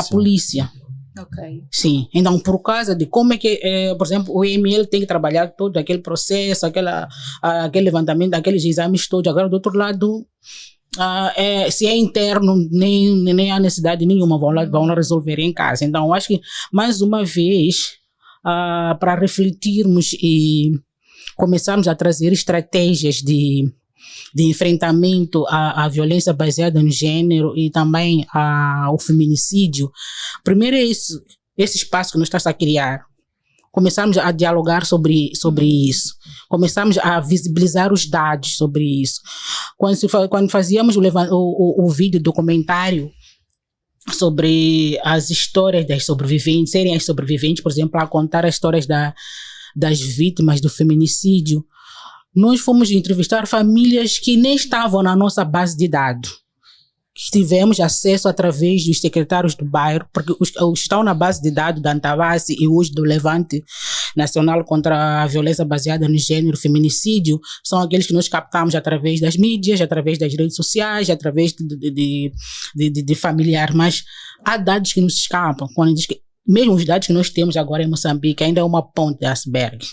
Speaker 2: polícia.
Speaker 3: Ok.
Speaker 2: Sim. Então, por causa de como é que, por exemplo, o IML tem que trabalhar todo aquele processo, aquele levantamento, aqueles exames todos. Agora, do outro lado, se é interno, nem há necessidade nenhuma, vão lá resolver em casa. Então, eu acho que, mais uma vez, para refletirmos e começarmos a trazer estratégias de enfrentamento à violência baseada no gênero e também ao feminicídio. Primeiro é isso, esse espaço que nós estamos a criar, começamos a dialogar sobre isso, começamos a visibilizar os dados sobre isso. Quando fazíamos o vídeo documentário sobre as histórias das sobreviventes, serem as sobreviventes, por exemplo, a contar as histórias das vítimas do feminicídio, nós fomos entrevistar famílias que nem estavam na nossa base de dados. Tivemos acesso através dos secretários do bairro, porque os estão na base de dados da Antavassi e hoje do Levante Nacional contra a Violência Baseada no Gênero e Feminicídio, são aqueles que nós captamos através das mídias, através das redes sociais, através de familiares, mas há dados que nos escapam, quando diz que mesmo os dados que nós temos agora em Moçambique ainda é uma ponte de iceberg.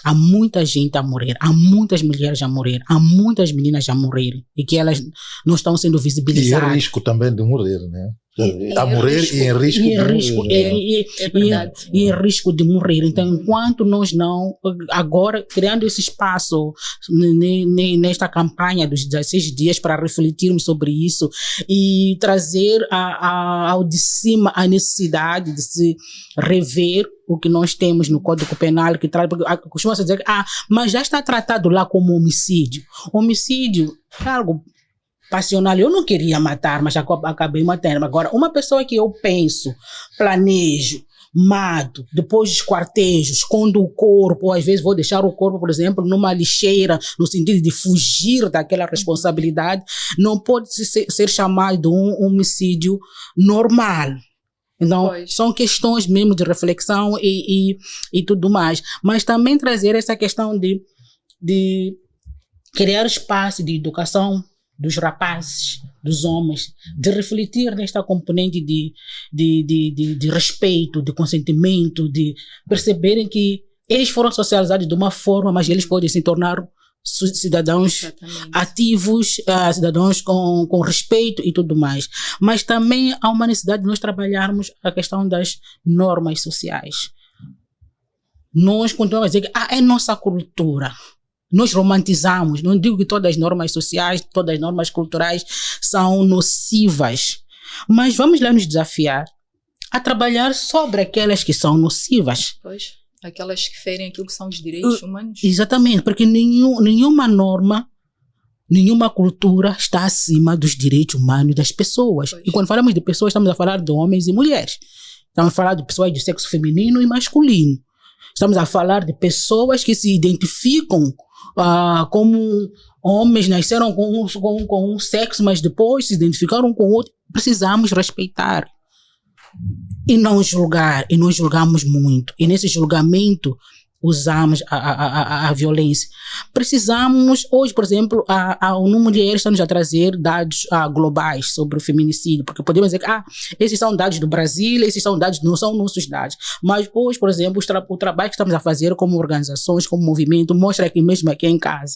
Speaker 2: Há muita gente a morrer, há muitas mulheres a morrer, há muitas meninas a morrer e que elas não estão sendo visibilizadas.
Speaker 1: E em risco também de morrer, né? A morrer e em risco de morrer.
Speaker 2: E em risco de morrer. Então, enquanto nós não, agora, criando esse espaço nesta campanha dos 16 dias para refletirmos sobre isso e trazer ao de cima a necessidade de se rever o que nós temos no Código Penal, que traz, costuma-se dizer, mas já está tratado lá como homicídio. Homicídio é algo passional. Eu não queria matar, mas acabei matando. Agora, uma pessoa que eu penso, planejo, mato, depois esquartejo, escondo o corpo, ou às vezes vou deixar o corpo, por exemplo, numa lixeira, no sentido de fugir daquela responsabilidade, não pode ser chamado de um homicídio normal. Então, são questões mesmo de reflexão e tudo mais. Mas também trazer essa questão de criar espaço de educação dos rapazes, dos homens, de refletir nesta componente de respeito, de consentimento, de perceberem que eles foram socializados de uma forma, mas eles podem se tornar cidadãos ativos, cidadãos com respeito e tudo mais. Mas também há uma necessidade de nós trabalharmos a questão das normas sociais. Nós continuamos a dizer que é nossa cultura. Nós romantizamos, não digo que todas as normas sociais, todas as normas culturais são nocivas, mas vamos lá nos desafiar a trabalhar sobre aquelas que são nocivas.
Speaker 3: Pois, aquelas que ferem aquilo que são os direitos humanos.
Speaker 2: Exatamente, porque nenhuma norma, nenhuma cultura está acima dos direitos humanos das pessoas. Pois. E quando falamos de pessoas, estamos a falar de homens e mulheres. Estamos a falar de pessoas de sexo feminino e masculino. Estamos a falar de pessoas que se identificam como homens, nasceram com um sexo, mas depois se identificaram com outro. Precisamos respeitar e não julgar, e nós julgamos muito, e nesse julgamento usamos a violência. Precisamos, hoje, por exemplo, a ONU Mulheres está-nos a trazer dados globais sobre o feminicídio, porque podemos dizer que esses são dados do Brasil, esses são dados, não são nossos dados. Mas hoje, por exemplo, o trabalho que estamos a fazer como organizações, como movimento, mostra que mesmo aqui em casa,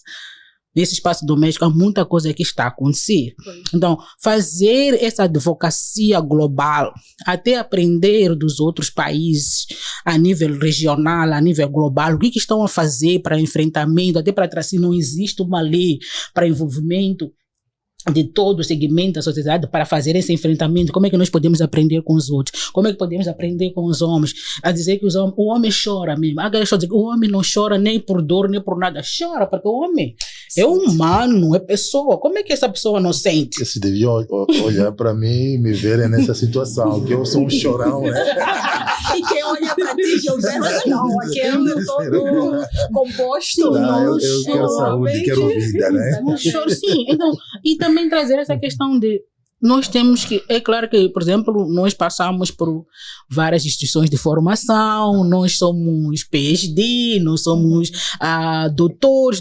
Speaker 2: nesse espaço doméstico, há muita coisa que está a acontecer. Então, fazer essa advocacia global, até aprender dos outros países, a nível regional, a nível global, o que estão a fazer para enfrentamento, até para trazer, não existe uma lei para envolvimento de todo o segmento da sociedade para fazer esse enfrentamento. Como é que nós podemos aprender com os outros? Como é que podemos aprender com os homens? A dizer que o homem chora mesmo. Agora deixa eu dizer que o homem não chora nem por dor, nem por nada. Chora, porque o homem é humano, é pessoa. Como é que essa pessoa não sente?
Speaker 1: Vocês deviam olhar para mim e me verem nessa situação, que eu sou um chorão, né?
Speaker 3: E quem olha para ti, eu não, aqui eu todo composto.
Speaker 1: Não, eu quero saúde, quero vida, né?
Speaker 2: Sim, então, e também trazer essa questão de nós temos que, é claro que, por exemplo, nós passamos por várias instituições de formação, nós somos PhD, nós somos doutores,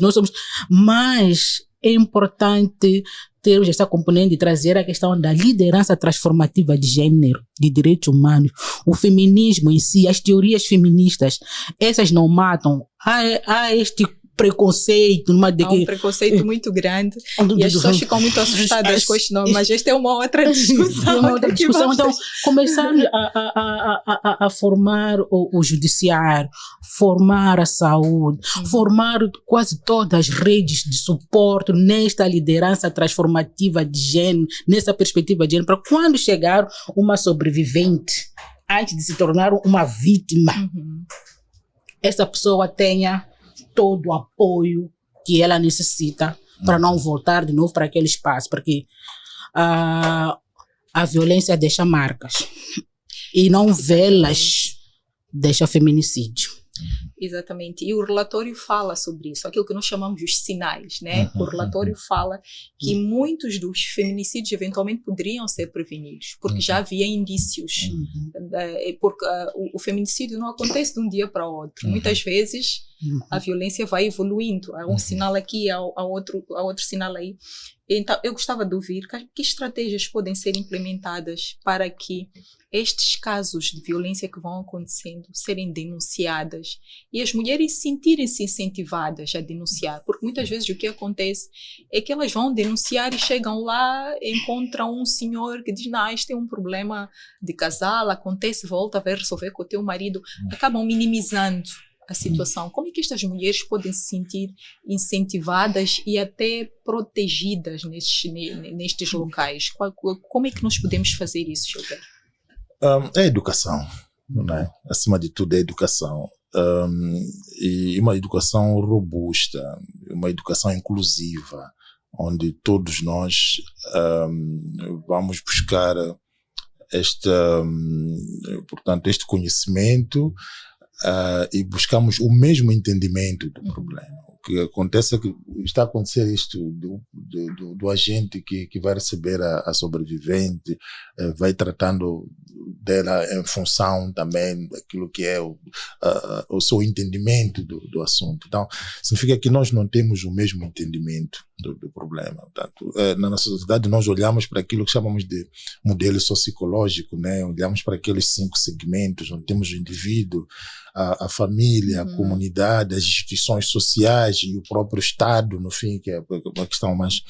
Speaker 2: mas é importante termos essa componente de trazer a questão da liderança transformativa de gênero, de direitos humanos, o feminismo em si, as teorias feministas, essas não matam. Há este preconceito.
Speaker 3: Há um preconceito muito grande e as pessoas ficam muito assustadas com este nome, mas esta é uma outra discussão.
Speaker 2: Então, começarmos a formar o judiciário, formar a saúde, formar quase todas as redes de suporte nesta liderança transformativa de gênero, nessa perspectiva de gênero, para quando chegar uma sobrevivente antes de se tornar uma vítima, essa pessoa tenha todo o apoio que ela necessita para não voltar de novo para aquele espaço, porque a violência deixa marcas e não vê-las deixa feminicídio.
Speaker 3: Exatamente, e o relatório fala sobre isso, aquilo que nós chamamos de sinais, né? O relatório fala que muitos dos feminicídios eventualmente poderiam ser prevenidos, porque já havia indícios, porque o feminicídio não acontece de um dia para o outro, muitas vezes a violência vai evoluindo, há um sinal aqui, há outro sinal aí. Então, eu gostava de ouvir que estratégias podem ser implementadas para que estes casos de violência que vão acontecendo serem denunciadas e as mulheres sentirem-se incentivadas a denunciar, porque muitas vezes o que acontece é que elas vão denunciar e chegam lá, encontram um senhor que diz, não, este é um problema de casal, acontece, volta, vai resolver com o teu marido, acabam minimizando a situação. Como é que estas mulheres podem se sentir incentivadas e até protegidas nestes locais? Como é que nós podemos fazer isso, Gilberto?
Speaker 1: É a educação, não é? Acima de tudo é a educação. E uma educação robusta, uma educação inclusiva, onde todos nós vamos buscar este conhecimento e buscamos o mesmo entendimento do problema. O que acontece é que está a acontecer isto do agente que vai receber a sobrevivente, vai tratando dela em função também daquilo que é o seu entendimento do assunto. Então, significa que nós não temos o mesmo entendimento do problema. Portanto, na nossa sociedade nós olhamos para aquilo que chamamos de modelo sociológico, né? Olhamos para aqueles 5 segmentos, onde temos o indivíduo, a família, a comunidade, as instituições sociais e o próprio Estado, no fim, que é uma questão mais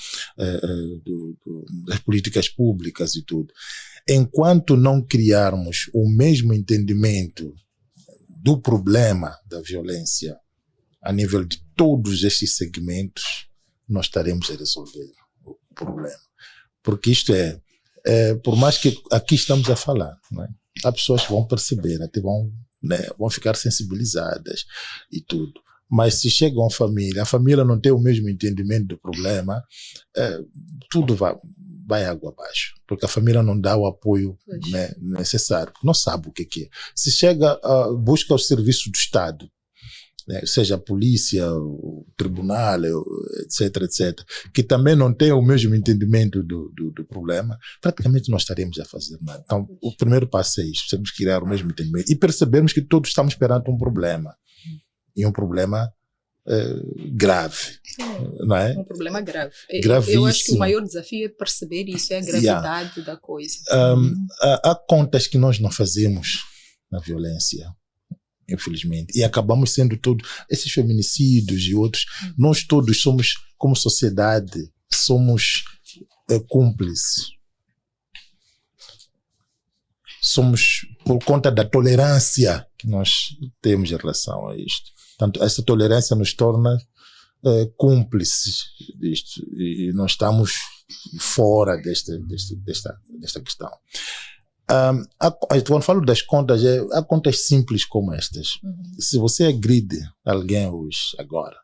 Speaker 1: das políticas públicas e tudo. Enquanto não criarmos o mesmo entendimento do problema da violência a nível de todos estes segmentos, nós estaremos a resolver o problema. Porque isto por mais que aqui estamos a falar, não é? Há pessoas que vão perceber, até vão ficar sensibilizadas e tudo. Mas se chega a família não tem o mesmo entendimento do problema, tudo vai água abaixo, porque a família não dá o apoio necessário, não sabe o que é. Se chega, busca o serviço do Estado, né, seja a polícia, o tribunal, etc., que também não tem o mesmo entendimento do problema, praticamente não estaremos a fazer nada. Então, o primeiro passo é isso, temos que criar o mesmo entendimento e percebermos que todos estamos perante um problema, e um problema grave, não é?
Speaker 3: Um problema grave.
Speaker 1: Gravíssimo.
Speaker 3: Eu acho que o maior desafio é perceber isso, é a gravidade da coisa.
Speaker 1: Há contas que nós não fazemos na violência, infelizmente, e acabamos sendo todos esses feminicídios e outros, nós todos somos, como sociedade, somos cúmplices. Somos por conta da tolerância que nós temos em relação a isto. Portanto, essa tolerância nos torna cúmplices disto, e nós estamos fora desta questão. Quando falo das contas, há contas simples como estas. Se você agride alguém hoje, agora,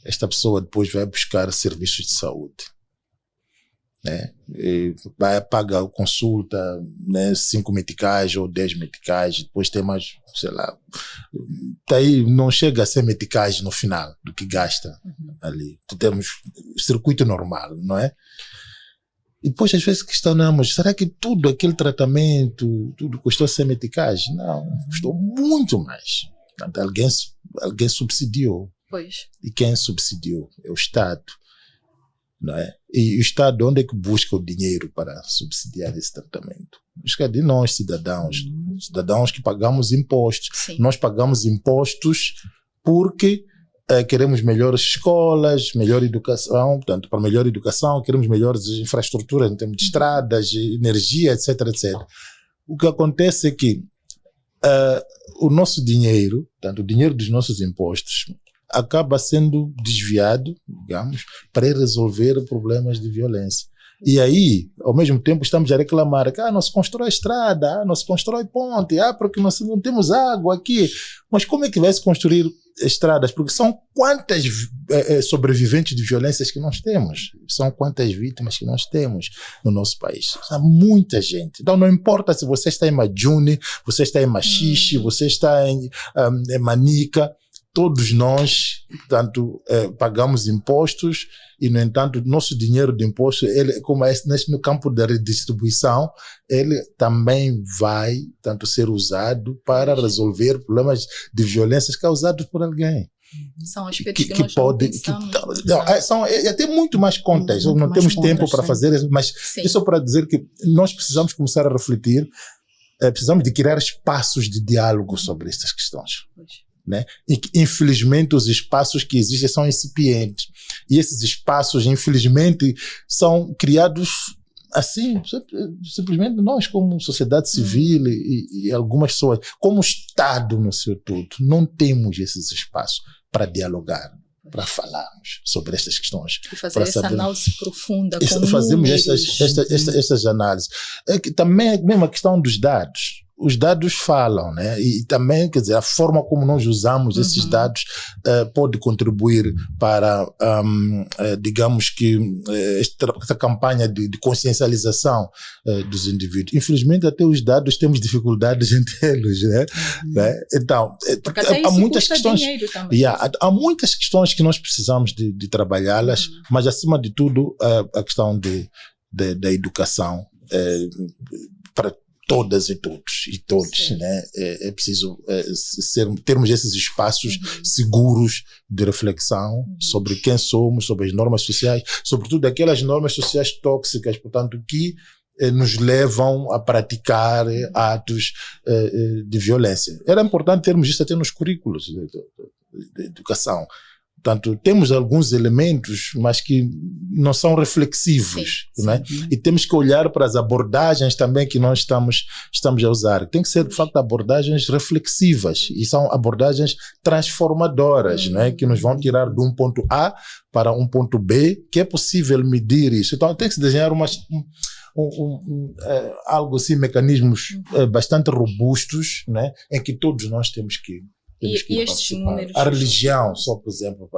Speaker 1: esta pessoa depois vai buscar serviços de saúde, né? E vai pagar consulta, né? 5 meticais ou 10 meticais, depois tem mais, sei lá, daí não chega a 100 meticais no final do que gasta ali. Temos circuito normal, não é? E depois às vezes questionamos, será que tudo aquele tratamento, tudo custou 100 meticais? Não, custou muito mais. Portanto, alguém subsidiou.
Speaker 3: Pois.
Speaker 1: E quem subsidiou? É o Estado. Não é? E o Estado, onde é que busca o dinheiro para subsidiar esse tratamento? Busca de nós, cidadãos que pagamos impostos.
Speaker 3: Sim.
Speaker 1: Nós pagamos impostos porque queremos melhores escolas, melhor educação. Portanto, para melhor educação, queremos melhores infraestruturas em termos de estradas, energia, etc., etc. O que acontece é que o nosso dinheiro, portanto, o dinheiro dos nossos impostos, acaba sendo desviado, digamos, para resolver problemas de violência. E aí, ao mesmo tempo, estamos a reclamar que não se constrói estrada, não se constrói ponte, porque nós não temos água aqui. Mas como é que vai se construir estradas? Porque são quantas sobreviventes de violências que nós temos? São quantas vítimas que nós temos no nosso país? Há muita gente. Então não importa se você está em Majune, você está em Machixe, você está em Manica, todos nós, portanto, pagamos impostos e, no entanto, nosso dinheiro de imposto, ele, como é no campo da redistribuição, ele também vai, tanto, ser usado para resolver problemas de violências causados por alguém.
Speaker 3: São aspectos que nós não pensamos.
Speaker 1: Tem muito mais contas, não temos tempo para fazer isso, mas isso é para dizer que nós precisamos começar a refletir, precisamos de criar espaços de diálogo sobre estas questões. Né? E que, infelizmente, os espaços que existem são incipientes. E esses espaços, infelizmente, são criados assim, simplesmente nós, como sociedade civil e algumas pessoas, como Estado no seu todo, não temos esses espaços para dialogar, para falarmos sobre estas questões.
Speaker 3: E fazer essa análise profunda.
Speaker 1: Fazemos estas análises. Também é mesmo a questão dos dados. Os dados falam, né? E também, quer dizer, a forma como nós usamos esses dados pode contribuir para, digamos que, esta campanha de consciencialização dos indivíduos. Infelizmente, até os dados temos dificuldades em tê-los, né? Então,
Speaker 3: porque até há muitas questões.
Speaker 1: Há muitas questões que nós precisamos de trabalhá-las, mas, acima de tudo, a questão da educação para todas e todos, né? É preciso termos esses espaços seguros de reflexão sobre quem somos, sobre as normas sociais, sobretudo aquelas normas sociais tóxicas, portanto, que nos levam a praticar atos de violência. Era importante termos isso até nos currículos de educação. Portanto, temos alguns elementos, mas que não são reflexivos, né? E temos que olhar para as abordagens também que nós estamos a usar. Tem que ser, de facto, abordagens reflexivas, e são abordagens transformadoras, né? Que nos vão tirar de um ponto A para um ponto B, que é possível medir isso. Então, tem que se desenhar algo assim, mecanismos bastante robustos, né? Em que todos nós temos que
Speaker 3: estes números.
Speaker 1: A religião, só por exemplo,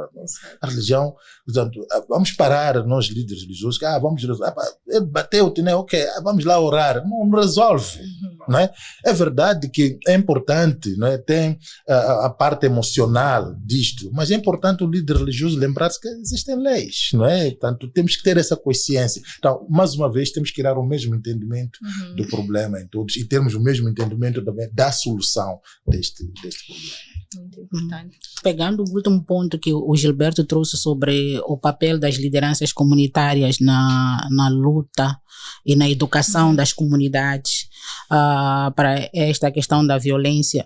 Speaker 1: a religião, portanto, vamos parar, nós líderes religiosos, vamos, ele bateu-te, né? Ok, vamos lá orar. Não resolve, não é? É verdade que é importante, não é? Tem a parte emocional disto, mas é importante o líder religioso lembrar-se que existem leis, não é? Portanto, temos que ter essa consciência. Então, mais uma vez, temos que criar o mesmo entendimento do problema em todos e termos o mesmo entendimento também da solução deste problema.
Speaker 3: Muito importante.
Speaker 2: Pegando o último ponto que o Gilberto trouxe sobre o papel das lideranças comunitárias na luta e na educação das comunidades para esta questão da violência,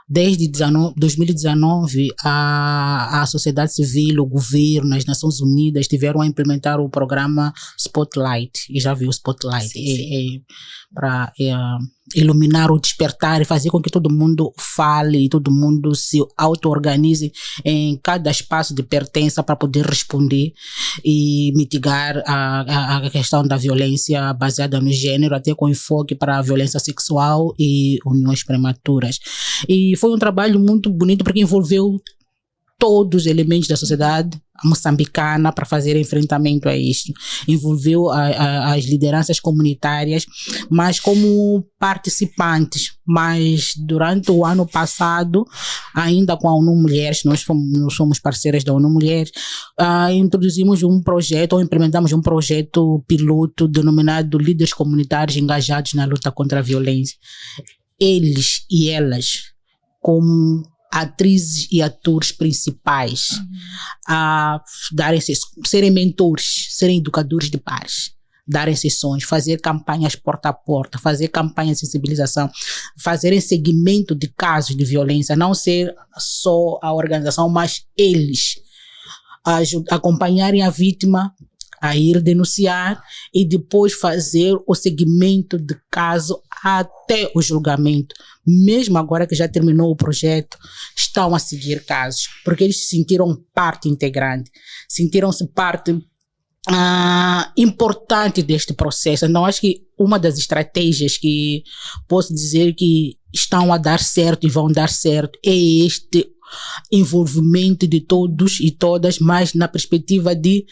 Speaker 2: desde 2019, a sociedade civil, o governo, as Nações Unidas tiveram a implementar o programa Spotlight, e já viu o Spotlight, para iluminar o despertar e fazer com que todo mundo fale, todo mundo se auto-organize em cada espaço de pertença para poder responder e mitigar a questão da violência baseada no gênero, até com enfoque para a violência sexual e uniões prematuras. E foi um trabalho muito bonito porque envolveu todos os elementos da sociedade moçambicana para fazer enfrentamento a isto. Envolveu as lideranças comunitárias, mas como participantes. Mas durante o ano passado, ainda com a ONU Mulheres, nós somos parceiras da ONU Mulheres, introduzimos um projeto, ou implementamos um projeto piloto denominado Líderes Comunitários Engajados na Luta contra a Violência. Eles e elas, como atrizes e atores principais, a serem mentores, serem educadores de pares, darem sessões, fazer campanhas porta a porta, fazer campanhas de sensibilização, fazerem seguimento de casos de violência, não ser só a organização, mas eles acompanharem a vítima a ir denunciar e depois fazer o seguimento de caso até o julgamento. Mesmo agora que já terminou o projeto, estão a seguir casos, porque eles se sentiram parte integrante, sentiram-se parte importante deste processo. Então, acho que uma das estratégias que posso dizer que estão a dar certo e vão dar certo é este envolvimento de todos e todas, mas na perspectiva de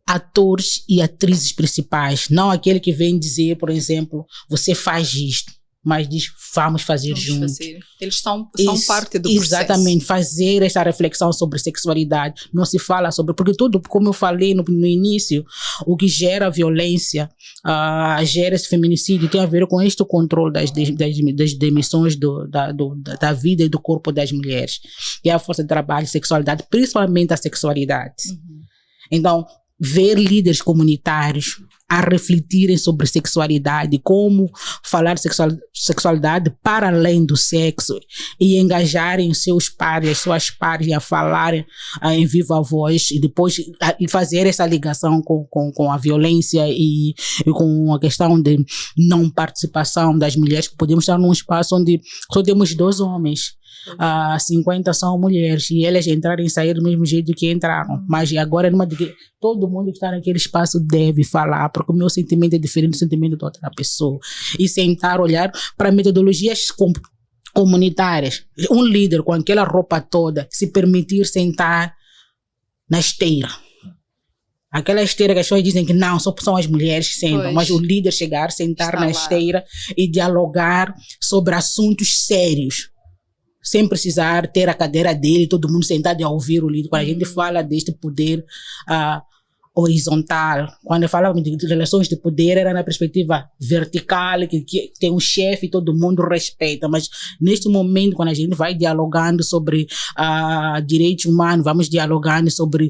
Speaker 2: atores e atrizes principais, não aquele que vem dizer, por exemplo, você faz isto, mas diz, vamos fazer juntos.
Speaker 3: Eles são parte do processo.
Speaker 2: Exatamente, fazer essa reflexão sobre sexualidade. Não se fala sobre, porque tudo, como eu falei no início, o que gera violência, gera esse feminicídio, tem a ver com este controle das dimensões da vida e do corpo das mulheres, que é a força de trabalho, sexualidade, principalmente a sexualidade. Então, ver líderes comunitários a refletirem sobre sexualidade, como falar de sexualidade para além do sexo e engajarem seus pares, suas pares a falarem em viva voz e depois fazer essa ligação com a violência e com a questão de não participação das mulheres, que podemos estar num espaço onde só temos 2 homens. 50 são mulheres e elas entraram e saíram do mesmo jeito que entraram, mas agora todo mundo que está naquele espaço deve falar, porque o meu sentimento é diferente do sentimento da outra pessoa, e sentar, olhar para metodologias comunitárias. Um líder com aquela roupa toda se permitir sentar na esteira, aquela esteira que as pessoas dizem que não, só são as mulheres que sentam, mas o líder chegar, sentar na esteira e dialogar sobre assuntos sérios, sem precisar ter a cadeira dele, todo mundo sentado a ouvir o líder. Quando a gente fala deste poder horizontal, quando eu falava de relações de poder, era na perspectiva vertical, que tem um chefe e todo mundo respeita, mas neste momento, quando a gente vai dialogando sobre direitos humanos, vamos dialogando sobre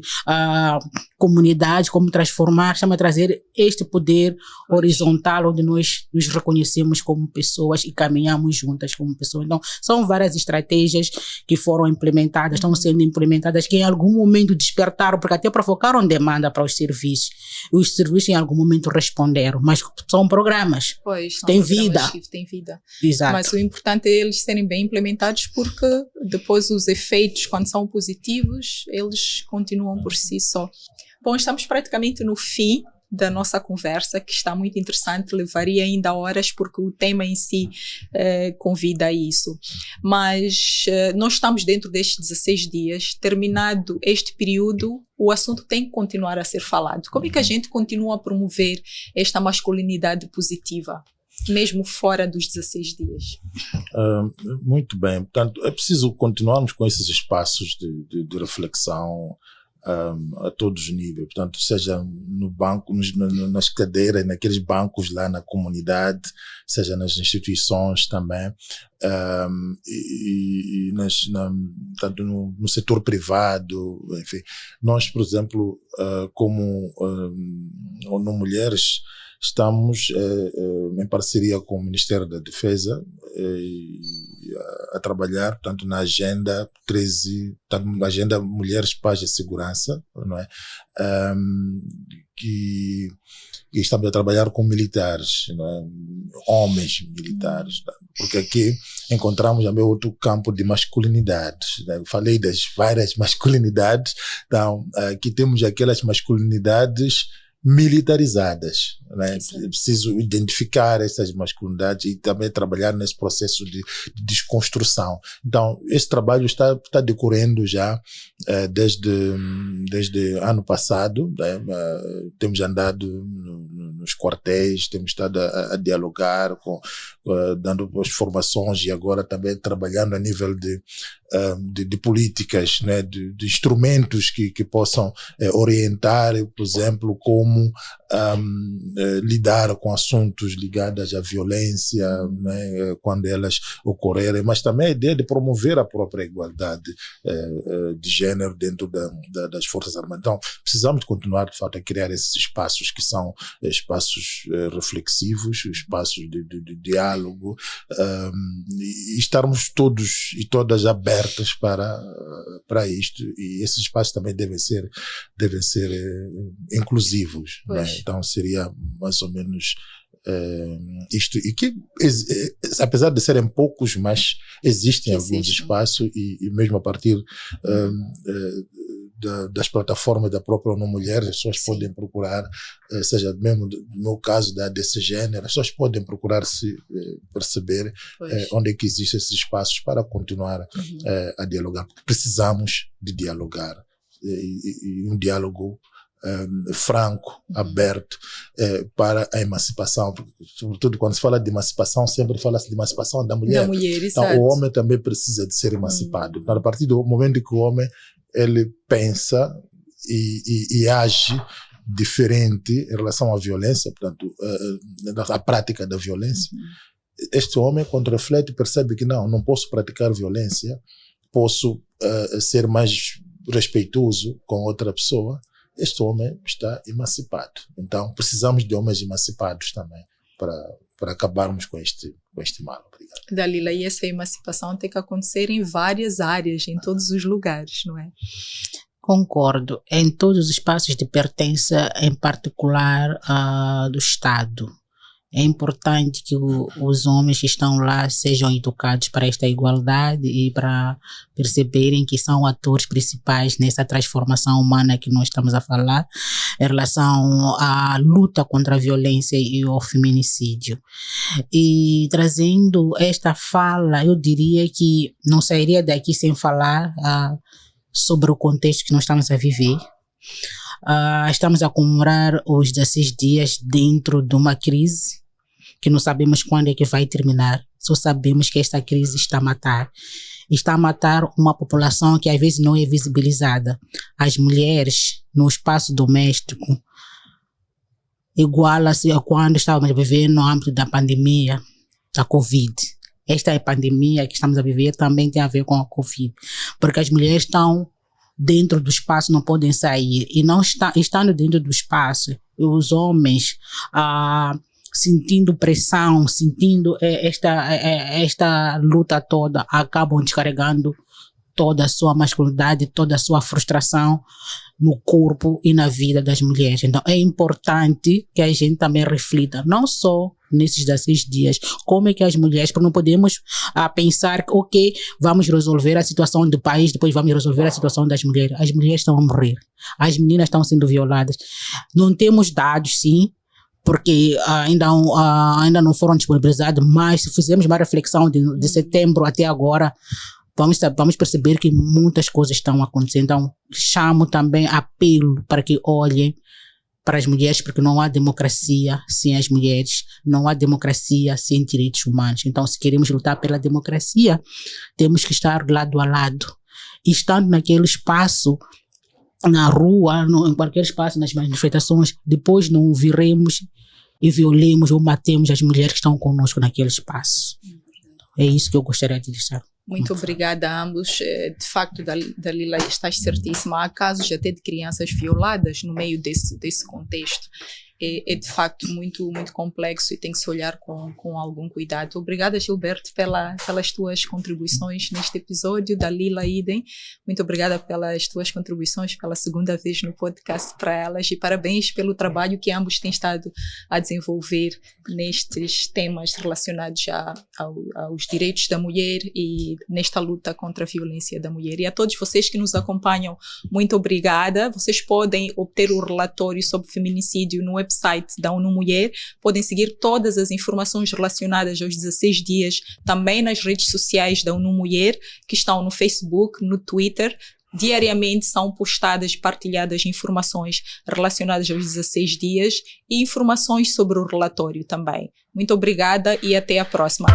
Speaker 2: comunidade, como transformar, chama a trazer este poder horizontal, onde nós nos reconhecemos como pessoas e caminhamos juntas como pessoas. Então, são várias estratégias que foram implementadas, estão sendo implementadas, que em algum momento despertaram, porque até provocaram demanda para os serviços. Os serviços em algum momento responderam, mas são programas.
Speaker 3: Pois, são
Speaker 2: tem
Speaker 3: programas
Speaker 2: vida.
Speaker 3: que têm vida.
Speaker 2: Exato.
Speaker 3: Mas o importante é eles serem bem implementados, porque depois os efeitos, quando são positivos, eles continuam por si só. Bom, estamos praticamente no fim da nossa conversa, que está muito interessante, levaria ainda horas, porque o tema em si convida a isso. Mas nós estamos dentro destes 16 dias, terminado este período, o assunto tem que continuar a ser falado. Como é que a gente continua a promover esta masculinidade positiva, mesmo fora dos 16 dias?
Speaker 1: Muito bem. Portanto, é preciso continuarmos com esses espaços de reflexão a todos os níveis, portanto, seja no banco, nas cadeiras, naqueles bancos lá na comunidade, seja nas instituições também, tanto no setor privado, enfim. Nós, por exemplo, como ONU Mulheres, estamos em parceria com o Ministério da Defesa a trabalhar, portanto, na Agenda 13, portanto, na Agenda Mulheres, Paz e Segurança, não é? E estamos a trabalhar com militares, não é? Homens militares, porque aqui encontramos também outro campo de masculinidades, né? Eu falei das várias masculinidades, então aqui temos aquelas masculinidades militarizadas, né? É preciso identificar essas masculinidades e também trabalhar nesse processo de desconstrução. Então, esse trabalho está decorrendo já desde ano passado, né? Temos andado nos quartéis, temos estado a dialogar, dando as formações e agora também trabalhando a nível de políticas, né? de instrumentos que possam orientar, por exemplo, como lidar com assuntos ligados à violência, né? Quando elas ocorrerem, mas também a ideia de promover a própria igualdade de género dentro das Forças Armadas. Então, precisamos continuar, de fato, a criar esses espaços que são espaços reflexivos, espaços de diálogo, e estarmos todos e todas abertas para isto, e esses espaços também devem ser inclusivos, né? Então seria mais ou menos isto, e que apesar de serem poucos, mas existem alguns espaços, e mesmo a partir das plataformas da própria ONU Mulher, as pessoas podem procurar, seja mesmo no meu caso da ADC Gênero, as pessoas podem procurar se perceber onde é que existem esses espaços para continuar a dialogar. Precisamos de dialogar, e um diálogo franco, aberto, para a emancipação, sobretudo quando se fala de emancipação, sempre fala-se de emancipação da mulher. Então, o homem também precisa de ser emancipado. Então, a partir do momento que o homem ele pensa e age diferente em relação à violência, portanto, a prática da violência, este homem, quando reflete, percebe que não posso praticar violência, posso ser mais respeitoso com outra pessoa. Este homem está emancipado. Então, precisamos de homens emancipados também para acabarmos com este mal. Obrigado.
Speaker 3: Dalila, e essa emancipação tem que acontecer em várias áreas, em todos os lugares, não é?
Speaker 2: Concordo. Em todos os espaços de pertença, em particular do Estado. É importante que os homens que estão lá sejam educados para esta igualdade e para perceberem que são atores principais nessa transformação humana que nós estamos a falar em relação à luta contra a violência e o feminicídio. E trazendo esta fala, eu diria que não sairia daqui sem falar sobre o contexto que nós estamos a viver. Estamos a comemorar os 16 dias dentro de uma crise que não sabemos quando é que vai terminar. Só sabemos que esta crise está a matar. Está a matar uma população que às vezes não é visibilizada. As mulheres no espaço doméstico iguala-se a quando estávamos a viver no âmbito da pandemia, da Covid. Esta pandemia que estamos a viver também tem a ver com a Covid, porque as mulheres estão dentro do espaço, não podem sair, e não estando dentro do espaço, os homens sentindo pressão, sentindo esta luta toda, acabam descarregando toda a sua masculinidade, toda a sua frustração no corpo e na vida das mulheres. Então é importante que a gente também reflita, não só nesses 16 dias, como é que as mulheres, porque não podemos pensar que, ok, vamos resolver a situação do país, depois vamos resolver a situação das mulheres. As mulheres estão a morrer, as meninas estão sendo violadas. Não temos dados, sim, porque ainda não foram disponibilizados, mas se fizermos uma reflexão de setembro até agora, vamos perceber que muitas coisas estão acontecendo. Então, chamo também, apelo para que olhem para as mulheres, porque não há democracia sem as mulheres, não há democracia sem direitos humanos. Então, se queremos lutar pela democracia, temos que estar lado a lado. E estando naquele espaço, na rua, em qualquer espaço, nas manifestações, depois não viremos e violemos ou matemos as mulheres que estão conosco naquele espaço. É isso que eu gostaria de deixar.
Speaker 3: Muito obrigada a ambos. De facto, Dalila, estás certíssima. Há casos até de crianças violadas no meio desse contexto. É de facto muito, muito complexo e tem que se olhar com algum cuidado. Obrigada, Gilberto, pelas tuas contribuições neste episódio. Dalila, idem. Muito obrigada pelas tuas contribuições pela segunda vez no podcast para elas, e parabéns pelo trabalho que ambos têm estado a desenvolver nestes temas relacionados aos direitos da mulher e nesta luta contra a violência da mulher. E a todos vocês que nos acompanham, muito obrigada. Vocês podem obter o relatório sobre feminicídio no website da ONU Mulher, podem seguir todas as informações relacionadas aos 16 dias também nas redes sociais da ONU Mulher, que estão no Facebook, no Twitter. Diariamente são postadas e partilhadas informações relacionadas aos 16 dias e informações sobre o relatório também. Muito obrigada e até a próxima.